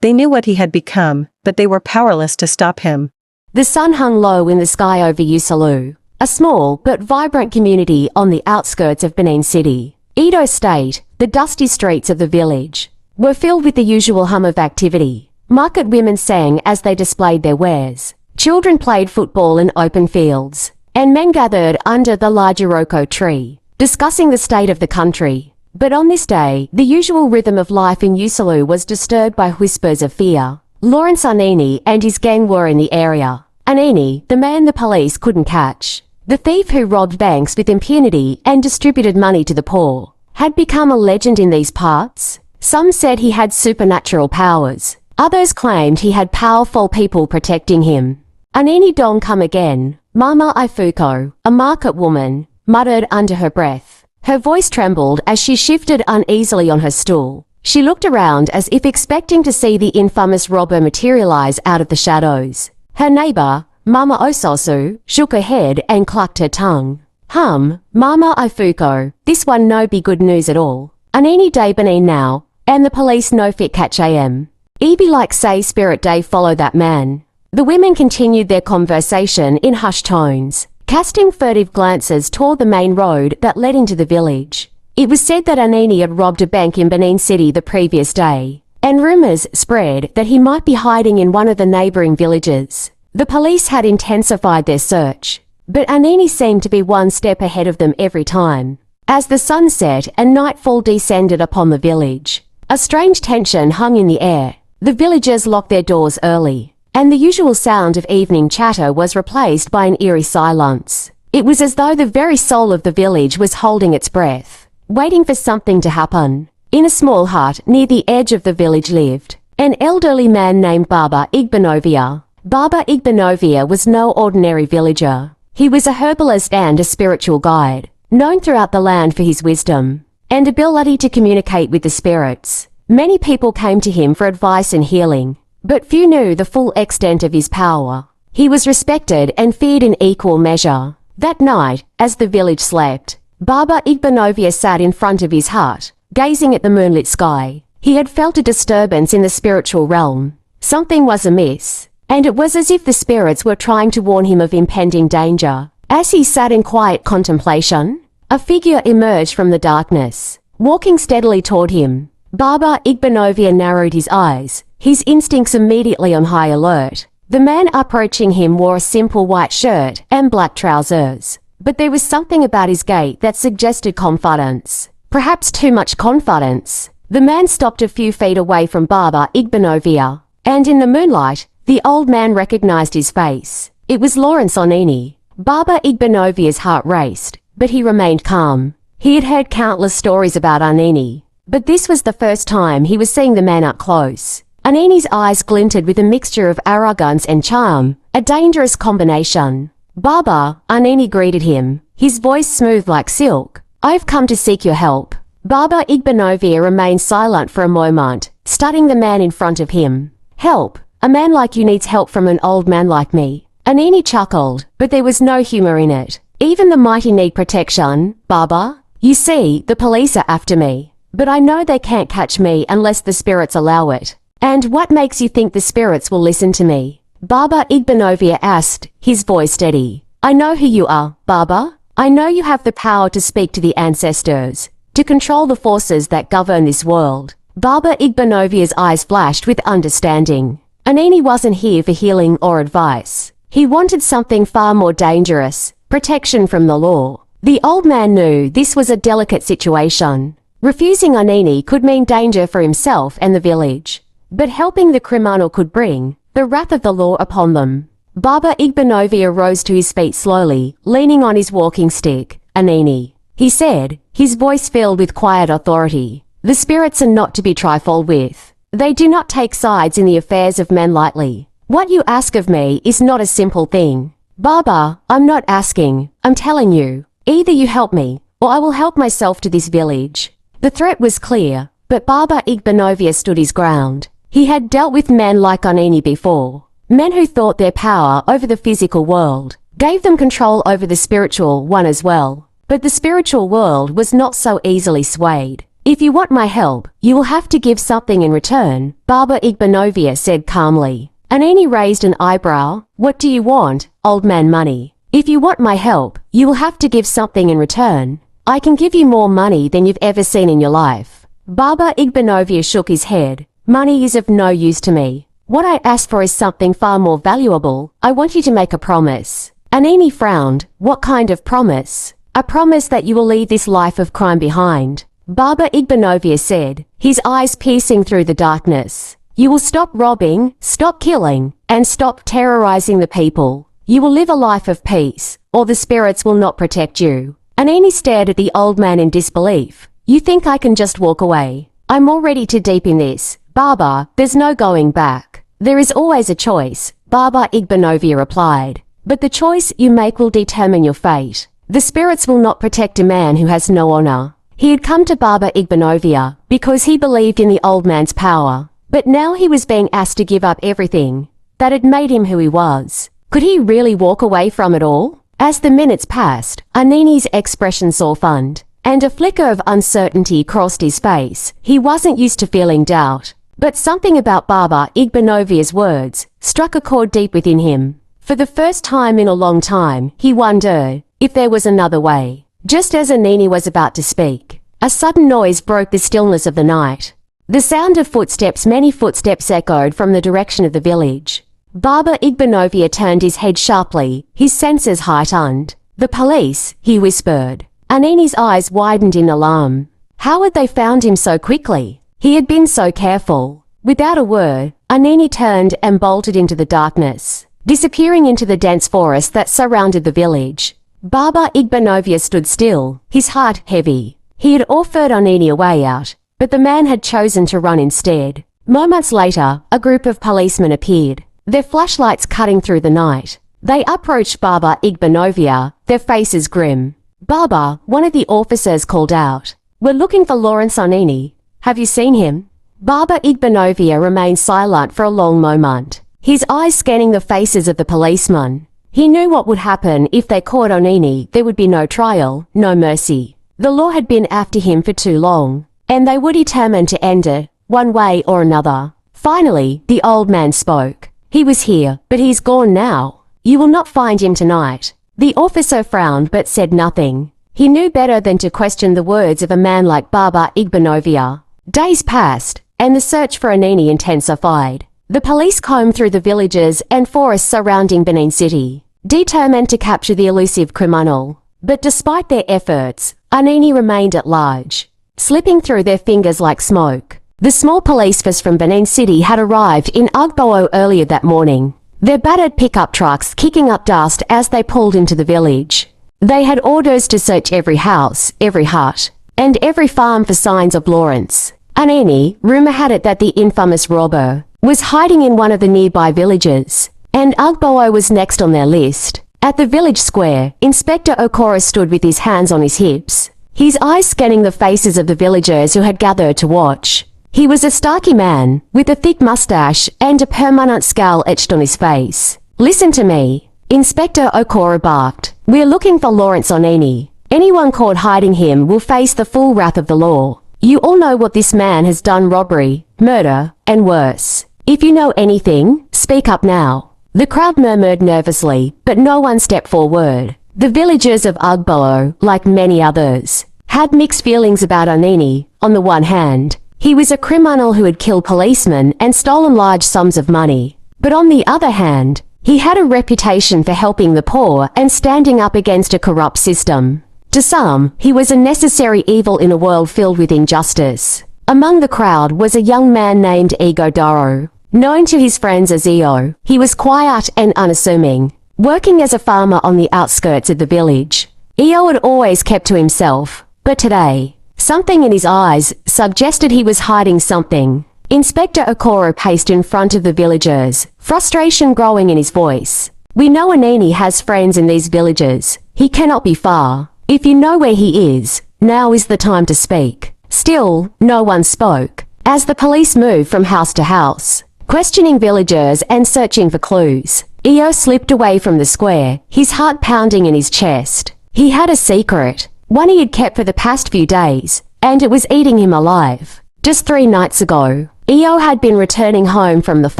S2: They knew what he had become, but they were powerless to stop him.
S3: The sun hung low in the sky over Usalu, a small but vibrant community on the outskirts of Benin City, Edo State. The dusty streets of the village were filled with the usual hum of activity. Market women sang as they displayed their wares. Children played football in open fields, and men gathered under the large Iroko tree, discussing the state of the country. But on this day, the usual rhythm of life in Usalu was disturbed by whispers of fear. Lawrence Anini and his gang were in the area. Anini, the man the police couldn't catch, the thief who robbed banks with impunity and distributed money to the poor, had become a legend in these parts. Some said he had supernatural powers. Others claimed he had powerful people protecting him. Anini don't come again, Mama Ifuko, a market woman, muttered under her breath. Her voice trembled as she shifted uneasily on her stool. She looked around as if expecting to see the infamous robber materialize out of the shadows. Her neighbor, Mama Ososu, shook her head and clucked her tongue. Mama Ifuko, this one no be good news at all. Anini day Benin now, and the police no fit catch am. E be like say spirit day follow that man. The women continued their conversation in hushed tones, casting furtive glances toward the main road that led into the village. It was said that Anini had robbed a bank in Benin City the previous day, and rumors spread that he might be hiding in one of the neighboring villages. The police had intensified their search, but Anini seemed to be one step ahead of them every time. As the sun set and nightfall descended upon the village, a strange tension hung in the air. The villagers locked their doors early, and the usual sound of evening chatter was replaced by an eerie silence. It was as though the very soul of the village was holding its breath, waiting for something to happen. In a small hut near the edge of the village lived an elderly man named Baba Igbenovia. Baba Igbenovia was no ordinary villager. He was a herbalist and a spiritual guide, known throughout the land for his wisdom and ability to communicate with the spirits. Many people came to him for advice and healing, but few knew the full extent of his power. He was respected and feared in equal measure. That night, as the village slept, Baba Igbenovia sat in front of his hut, gazing at the moonlit sky. He had felt a disturbance in the spiritual realm. Something was amiss, and it was as if the spirits were trying to warn him of impending danger. As he sat in quiet contemplation, a figure emerged from the darkness, walking steadily toward him. Baba Igbanovia narrowed his eyes, his instincts immediately on high alert. The man approaching him wore a simple white shirt and black trousers, but there was something about his gait that suggested confidence. Perhaps too much confidence. The man stopped a few feet away from Baba Igbanovia, and in the moonlight, the old man recognized his face. It was Lawrence Anini. Baba Igbanovia's heart raced, but he remained calm. He had heard countless stories about Anini, but this was the first time he was seeing the man up close. Anini's eyes glinted with a mixture of arrogance and charm, a dangerous combination. Baba, Anini greeted him, his voice smooth like silk. "I've come to seek your help." Baba Igbanovia remained silent for a moment, studying the man in front of him. "Help? A man like you needs help from an old man like me." Anini chuckled, but there was no humor in it. "Even the mighty need protection, Baba. You see, the police are after me. But I know they can't catch me unless the spirits allow it. And what makes you think the spirits will listen to me?" Baba Igbanovia asked, his voice steady. "I know who you are, Baba. I know you have the power to speak to the ancestors, to control the forces that govern this world." Baba Igbanovia's eyes flashed with understanding. Anini wasn't here for healing or advice. He wanted something far more dangerous, protection from the law. The old man knew this was a delicate situation. Refusing Anini could mean danger for himself and the village, but helping the criminal could bring the wrath of the law upon them. Baba Igbanovia rose to his feet slowly, leaning on his walking stick. "Anini," he said, his voice filled with quiet authority. "The spirits are not to be trifled with. They do not take sides in the affairs of men lightly. What you ask of me is not a simple thing. Baba, I'm not asking, I'm telling you. Either you help me, or I will help myself to this village." The threat was clear, but Baba Igbanovia stood his ground. He had dealt with men like Anini before, men who thought their power over the physical world gave them control over the spiritual one as well. But the spiritual world was not so easily swayed. "If you want my help, you will have to give something in return," Baba Igbanovia said calmly. Anini raised an eyebrow. "What do you want, old man? Money? If you want my help, you will have to give something in return. I can give you more money than you've ever seen in your life." Baba Igbanovia shook his head. "Money is of no use to me. What I ask for is something far more valuable. I want you to make a promise." Anini frowned. "What kind of promise?" "A promise that you will leave this life of crime behind," Baba Igbanovia said, his eyes piercing through the darkness. "You will stop robbing, stop killing, and stop terrorizing the people. You will live a life of peace, or the spirits will not protect you." Anini stared at the old man in disbelief. "You think I can just walk away? I'm already too deep in this. Baba, there's no going back." "There is always a choice," Baba Igbanovia replied. "But the choice you make will determine your fate. The spirits will not protect a man who has no honor." He had come to Baba Igbanovia because he believed in the old man's power. But now he was being asked to give up everything that had made him who he was. Could he really walk away from it all? As the minutes passed, Anini's expression softened, and a flicker of uncertainty crossed his face. He wasn't used to feeling doubt. But something about Baba Igbanovia's words struck a chord deep within him. For the first time in a long time, he wondered if there was another way. Just as Anini was about to speak, a sudden noise broke the stillness of the night. The sound of footsteps, many footsteps echoed from the direction of the village. Baba Igbanovia turned his head sharply, his senses heightened. "The police," he whispered. Anini's eyes widened in alarm. How had they found him so quickly? He had been so careful. Without a word, Anini turned and bolted into the darkness, disappearing into the dense forest that surrounded the village. Baba Igbanovia stood still, his heart heavy. He had offered Anini a way out, but the man had chosen to run instead. Moments later, a group of policemen appeared, their flashlights cutting through the night. They approached Baba Igbanovia, their faces grim. "Baba," one of the officers called out, "we're looking for Lawrence Anini. Have you seen him?" Baba Igbanovia remained silent for a long moment, his eyes scanning the faces of the policemen. He knew what would happen if they caught Anini. There would be no trial, no mercy. The law had been after him for too long, and they were determined to end it, one way or another. Finally, the old man spoke. "He was here, but he's gone now. You will not find him tonight." The officer frowned but said nothing. He knew better than to question the words of a man like Baba Igbanovia. Days passed, and the search for Anini intensified. The police combed through the villages and forests surrounding Benin City, determined to capture the elusive criminal. But despite their efforts, Anini remained at large, slipping through their fingers like smoke. The small police force from Benin City had arrived in Ugbo earlier that morning, their battered pickup trucks kicking up dust as they pulled into the village. They had orders to search every house, every hut, and every farm for signs of Lawrence. Anini, rumor had it that the infamous robber was hiding in one of the nearby villages, and Ugbo was next on their list. At the village square, Inspector Okora stood with his hands on his hips, his eyes scanning the faces of the villagers who had gathered to watch. He was a stocky man, with a thick mustache and a permanent scowl etched on his face. "Listen to me," Inspector Okora barked. "We're looking for Lawrence Anini. Anyone caught hiding him will face the full wrath of the law. You all know what this man has done: robbery, murder, and worse. If you know anything, speak up now." The crowd murmured nervously, but no one stepped forward. The villagers of Ugbo, like many others, had mixed feelings about Anini. On the one hand, he was a criminal who had killed policemen and stolen large sums of money. But on the other hand, he had a reputation for helping the poor and standing up against a corrupt system. To some, he was a necessary evil in a world filled with injustice. Among the crowd was a young man named Ego Daro. Known to his friends as Eo, he was quiet and unassuming, working as a farmer on the outskirts of the village. Eo had always kept to himself, but today, something in his eyes suggested he was hiding something. Inspector Okoro paced in front of the villagers, frustration growing in his voice. "We know Anini has friends in these villages. He cannot be far. If you know where he is, now is the time to speak." Still, no one spoke, as the police moved from house to house, questioning villagers and searching for clues. Eo slipped away from the square, his heart pounding in his chest. He had a secret, one he had kept for the past few days, and it was eating him alive. Just 3 nights ago, Eo had been returning home from the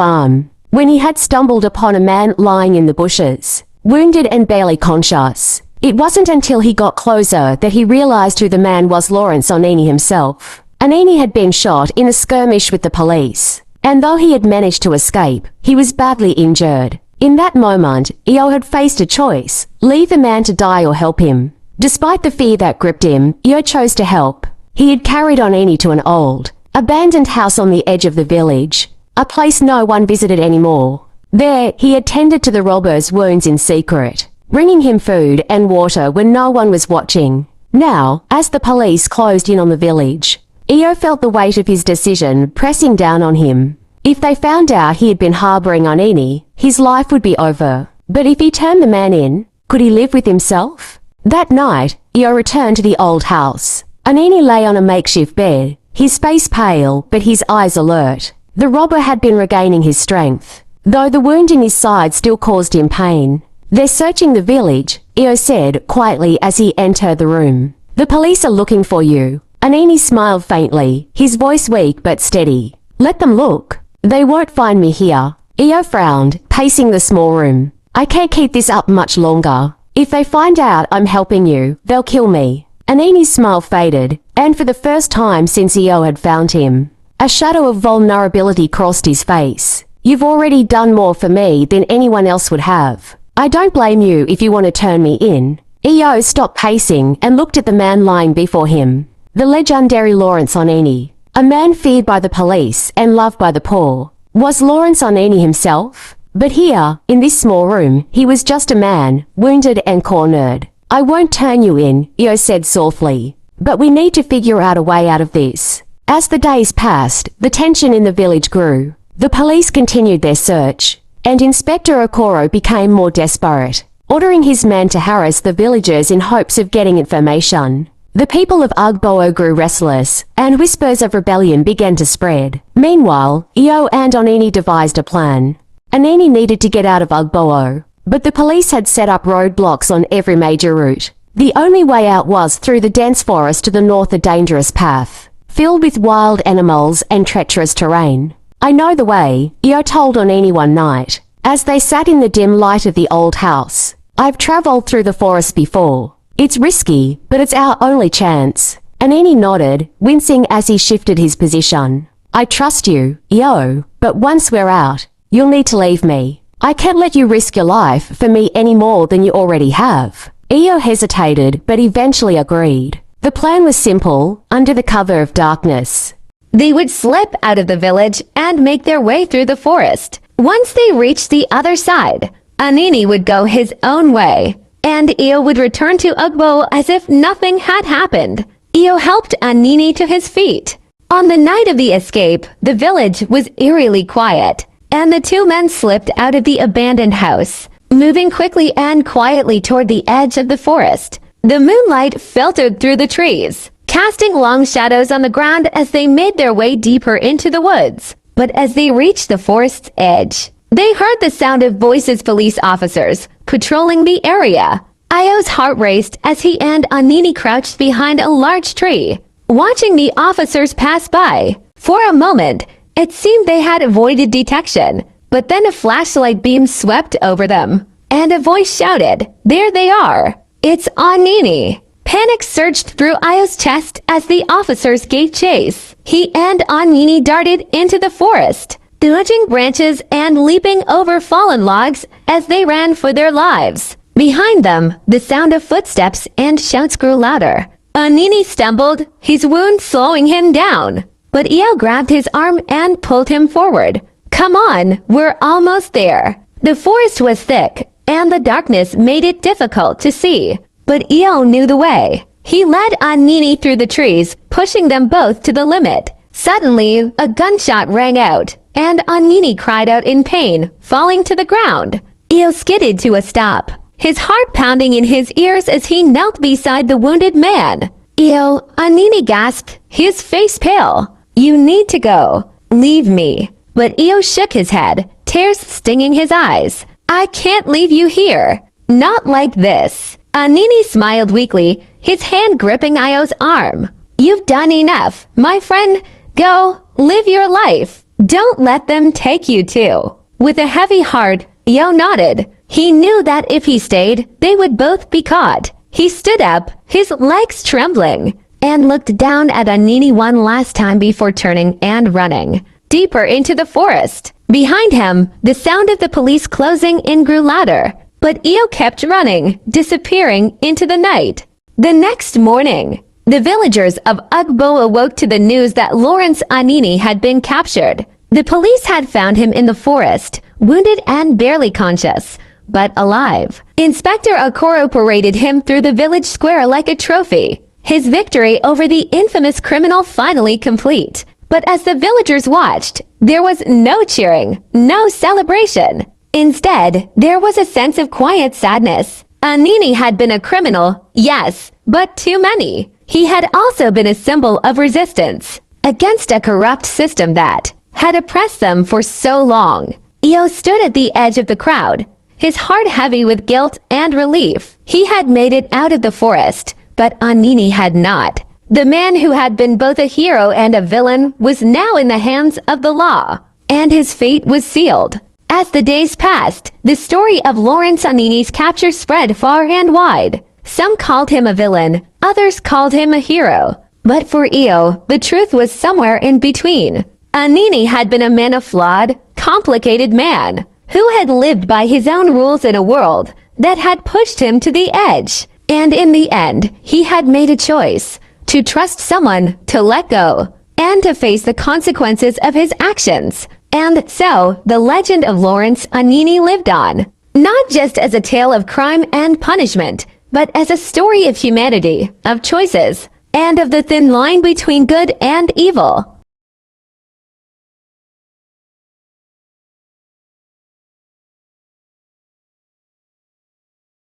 S3: farm, when he had stumbled upon a man lying in the bushes, wounded and barely conscious. It wasn't until he got closer that he realized who the man was: Lawrence Anini himself. Anini had been shot in a skirmish with the police, and though he had managed to escape, he was badly injured. In that moment, Eo had faced a choice: leave the man to die or help him. Despite the fear that gripped him, Eo chose to help. He had carried Anini to an old, abandoned house on the edge of the village, a place no one visited anymore. There, he had tended to the robber's wounds in secret, bringing him food and water when no one was watching. Now, as the police closed in on the village, Eo felt the weight of his decision pressing down on him. If they found out he had been harboring Anini, his life would be over. But if he turned the man in, could he live with himself? That night, Eo returned to the old house. Anini lay on a makeshift bed, his face pale but his eyes alert. The robber had been regaining his strength, though the wound in his side still caused him pain. "They're searching the village," Eo said quietly as he entered the room. "The police are looking for you." Anini smiled faintly, his voice weak but steady. "Let them look. They won't find me here." Eo frowned, pacing the small room. "I can't keep this up much longer. If they find out I'm helping you, they'll kill me." Anini's smile faded, and for the first time since Eo had found him, a shadow of vulnerability crossed his face. "You've already done more for me than anyone else would have. I don't blame you if you want to turn me in." Eo stopped pacing and looked at the man lying before him. The legendary Lawrence Anini, a man feared by the police and loved by the poor. Was Lawrence Anini himself? But here, in this small room, he was just a man, wounded and cornered. "I won't turn you in," Eo said softly. "But we need to figure out a way out of this." As the days passed, the tension in the village grew. The police continued their search, and Inspector Okoro became more desperate, ordering his men to harass the villagers in hopes of getting information. The people of Ugbo grew restless, and whispers of rebellion began to spread. Meanwhile, Eo and Anini devised a plan. Anini needed to get out of Ugbo, but the police had set up roadblocks on every major route. The only way out was through the dense forest to the north, a dangerous path, filled with wild animals and treacherous terrain. "I know the way," Eo told Anini one night, as they sat in the dim light of the old house. I've traveled through the forest before. It's risky, but it's our only chance. Anini nodded, wincing as he shifted his position. I trust you, Io, but once we're out, you'll need to leave me. I can't let you risk your life for me any more than you already have. Io hesitated, but eventually agreed. The plan was simple, under the cover of darkness.
S4: They would slip out of the village and make their way through the forest. Once they reached the other side, Anini would go his own way, and Io would return to Ugbo as if nothing had happened. Io helped Anini to his feet. On the night of the escape, the village was eerily quiet, and the two men slipped out of the abandoned house, moving quickly and quietly toward the edge of the forest. The moonlight filtered through the trees, casting long shadows on the ground as they made their way deeper into the woods. But as they reached the forest's edge, they heard the sound of voices police officers patrolling the area. Io's heart raced as he and Anini crouched behind a large tree, watching the officers pass by. For a moment, it seemed they had avoided detection, but then a flashlight beam swept over them, and a voice shouted, "There they are! It's Anini!" Panic surged through Io's chest as the officers gave chase. He and Anini darted into the forest, dodging branches and leaping over fallen logs as they ran for their lives. Behind them, the sound of footsteps and shouts grew louder. Anini stumbled, his wound slowing him down. But Io grabbed his arm and pulled him forward. "Come on, we're almost there." The forest was thick, and the darkness made it difficult to see. But Io knew the way. He led Anini through the trees, pushing them both to the limit. Suddenly, a gunshot rang out, and Anini cried out in pain, falling to the ground. Io skidded to a stop, his heart pounding in his ears as he knelt beside the wounded man. "Io," Anini gasped, his face pale. "You need to go. Leave me." But Io shook his head, tears stinging his eyes. "I can't leave you here. Not like this." Anini smiled weakly, his hand gripping Io's arm. "You've done enough, my friend. Go, live your life. Don't let them take you too." With a heavy heart, Io nodded. He knew that if he stayed, they would both be caught. He stood up, his legs trembling, and looked down at Anini one last time before turning and running deeper into the forest. Behind him, the sound of the police closing in grew louder, but Io kept running, disappearing into the night. The next morning, the villagers of Ugbo awoke to the news that Lawrence Anini had been captured. The police had found him in the forest, wounded and barely conscious, but alive. Inspector Okoro paraded him through the village square like a trophy, his victory over the infamous criminal finally complete. But as the villagers watched, there was no cheering, no celebration. Instead, there was a sense of quiet sadness. Anini had been a criminal, yes, but too many. He had also been a symbol of resistance against a corrupt system that had oppressed them for so long. Io stood at the edge of the crowd, his heart heavy with guilt and relief. He had made it out of the forest, but Anini had not. The man who had been both a hero and a villain was now in the hands of the law, and his fate was sealed. As the days passed, the story of Lawrence Anini's capture spread far and wide. Some called him a villain, others called him a hero. But for Io, the truth was somewhere in between. Anini had been a man of flawed, complicated man, who had lived by his own rules in a world that had pushed him to the edge. And in the end, he had made a choice. To trust someone, to let go, and to face the consequences of his actions. And so, the legend of Lawrence Anini lived on. Not just as a tale of crime and punishment, but as a story of humanity, of choices, and of the thin line between good and evil.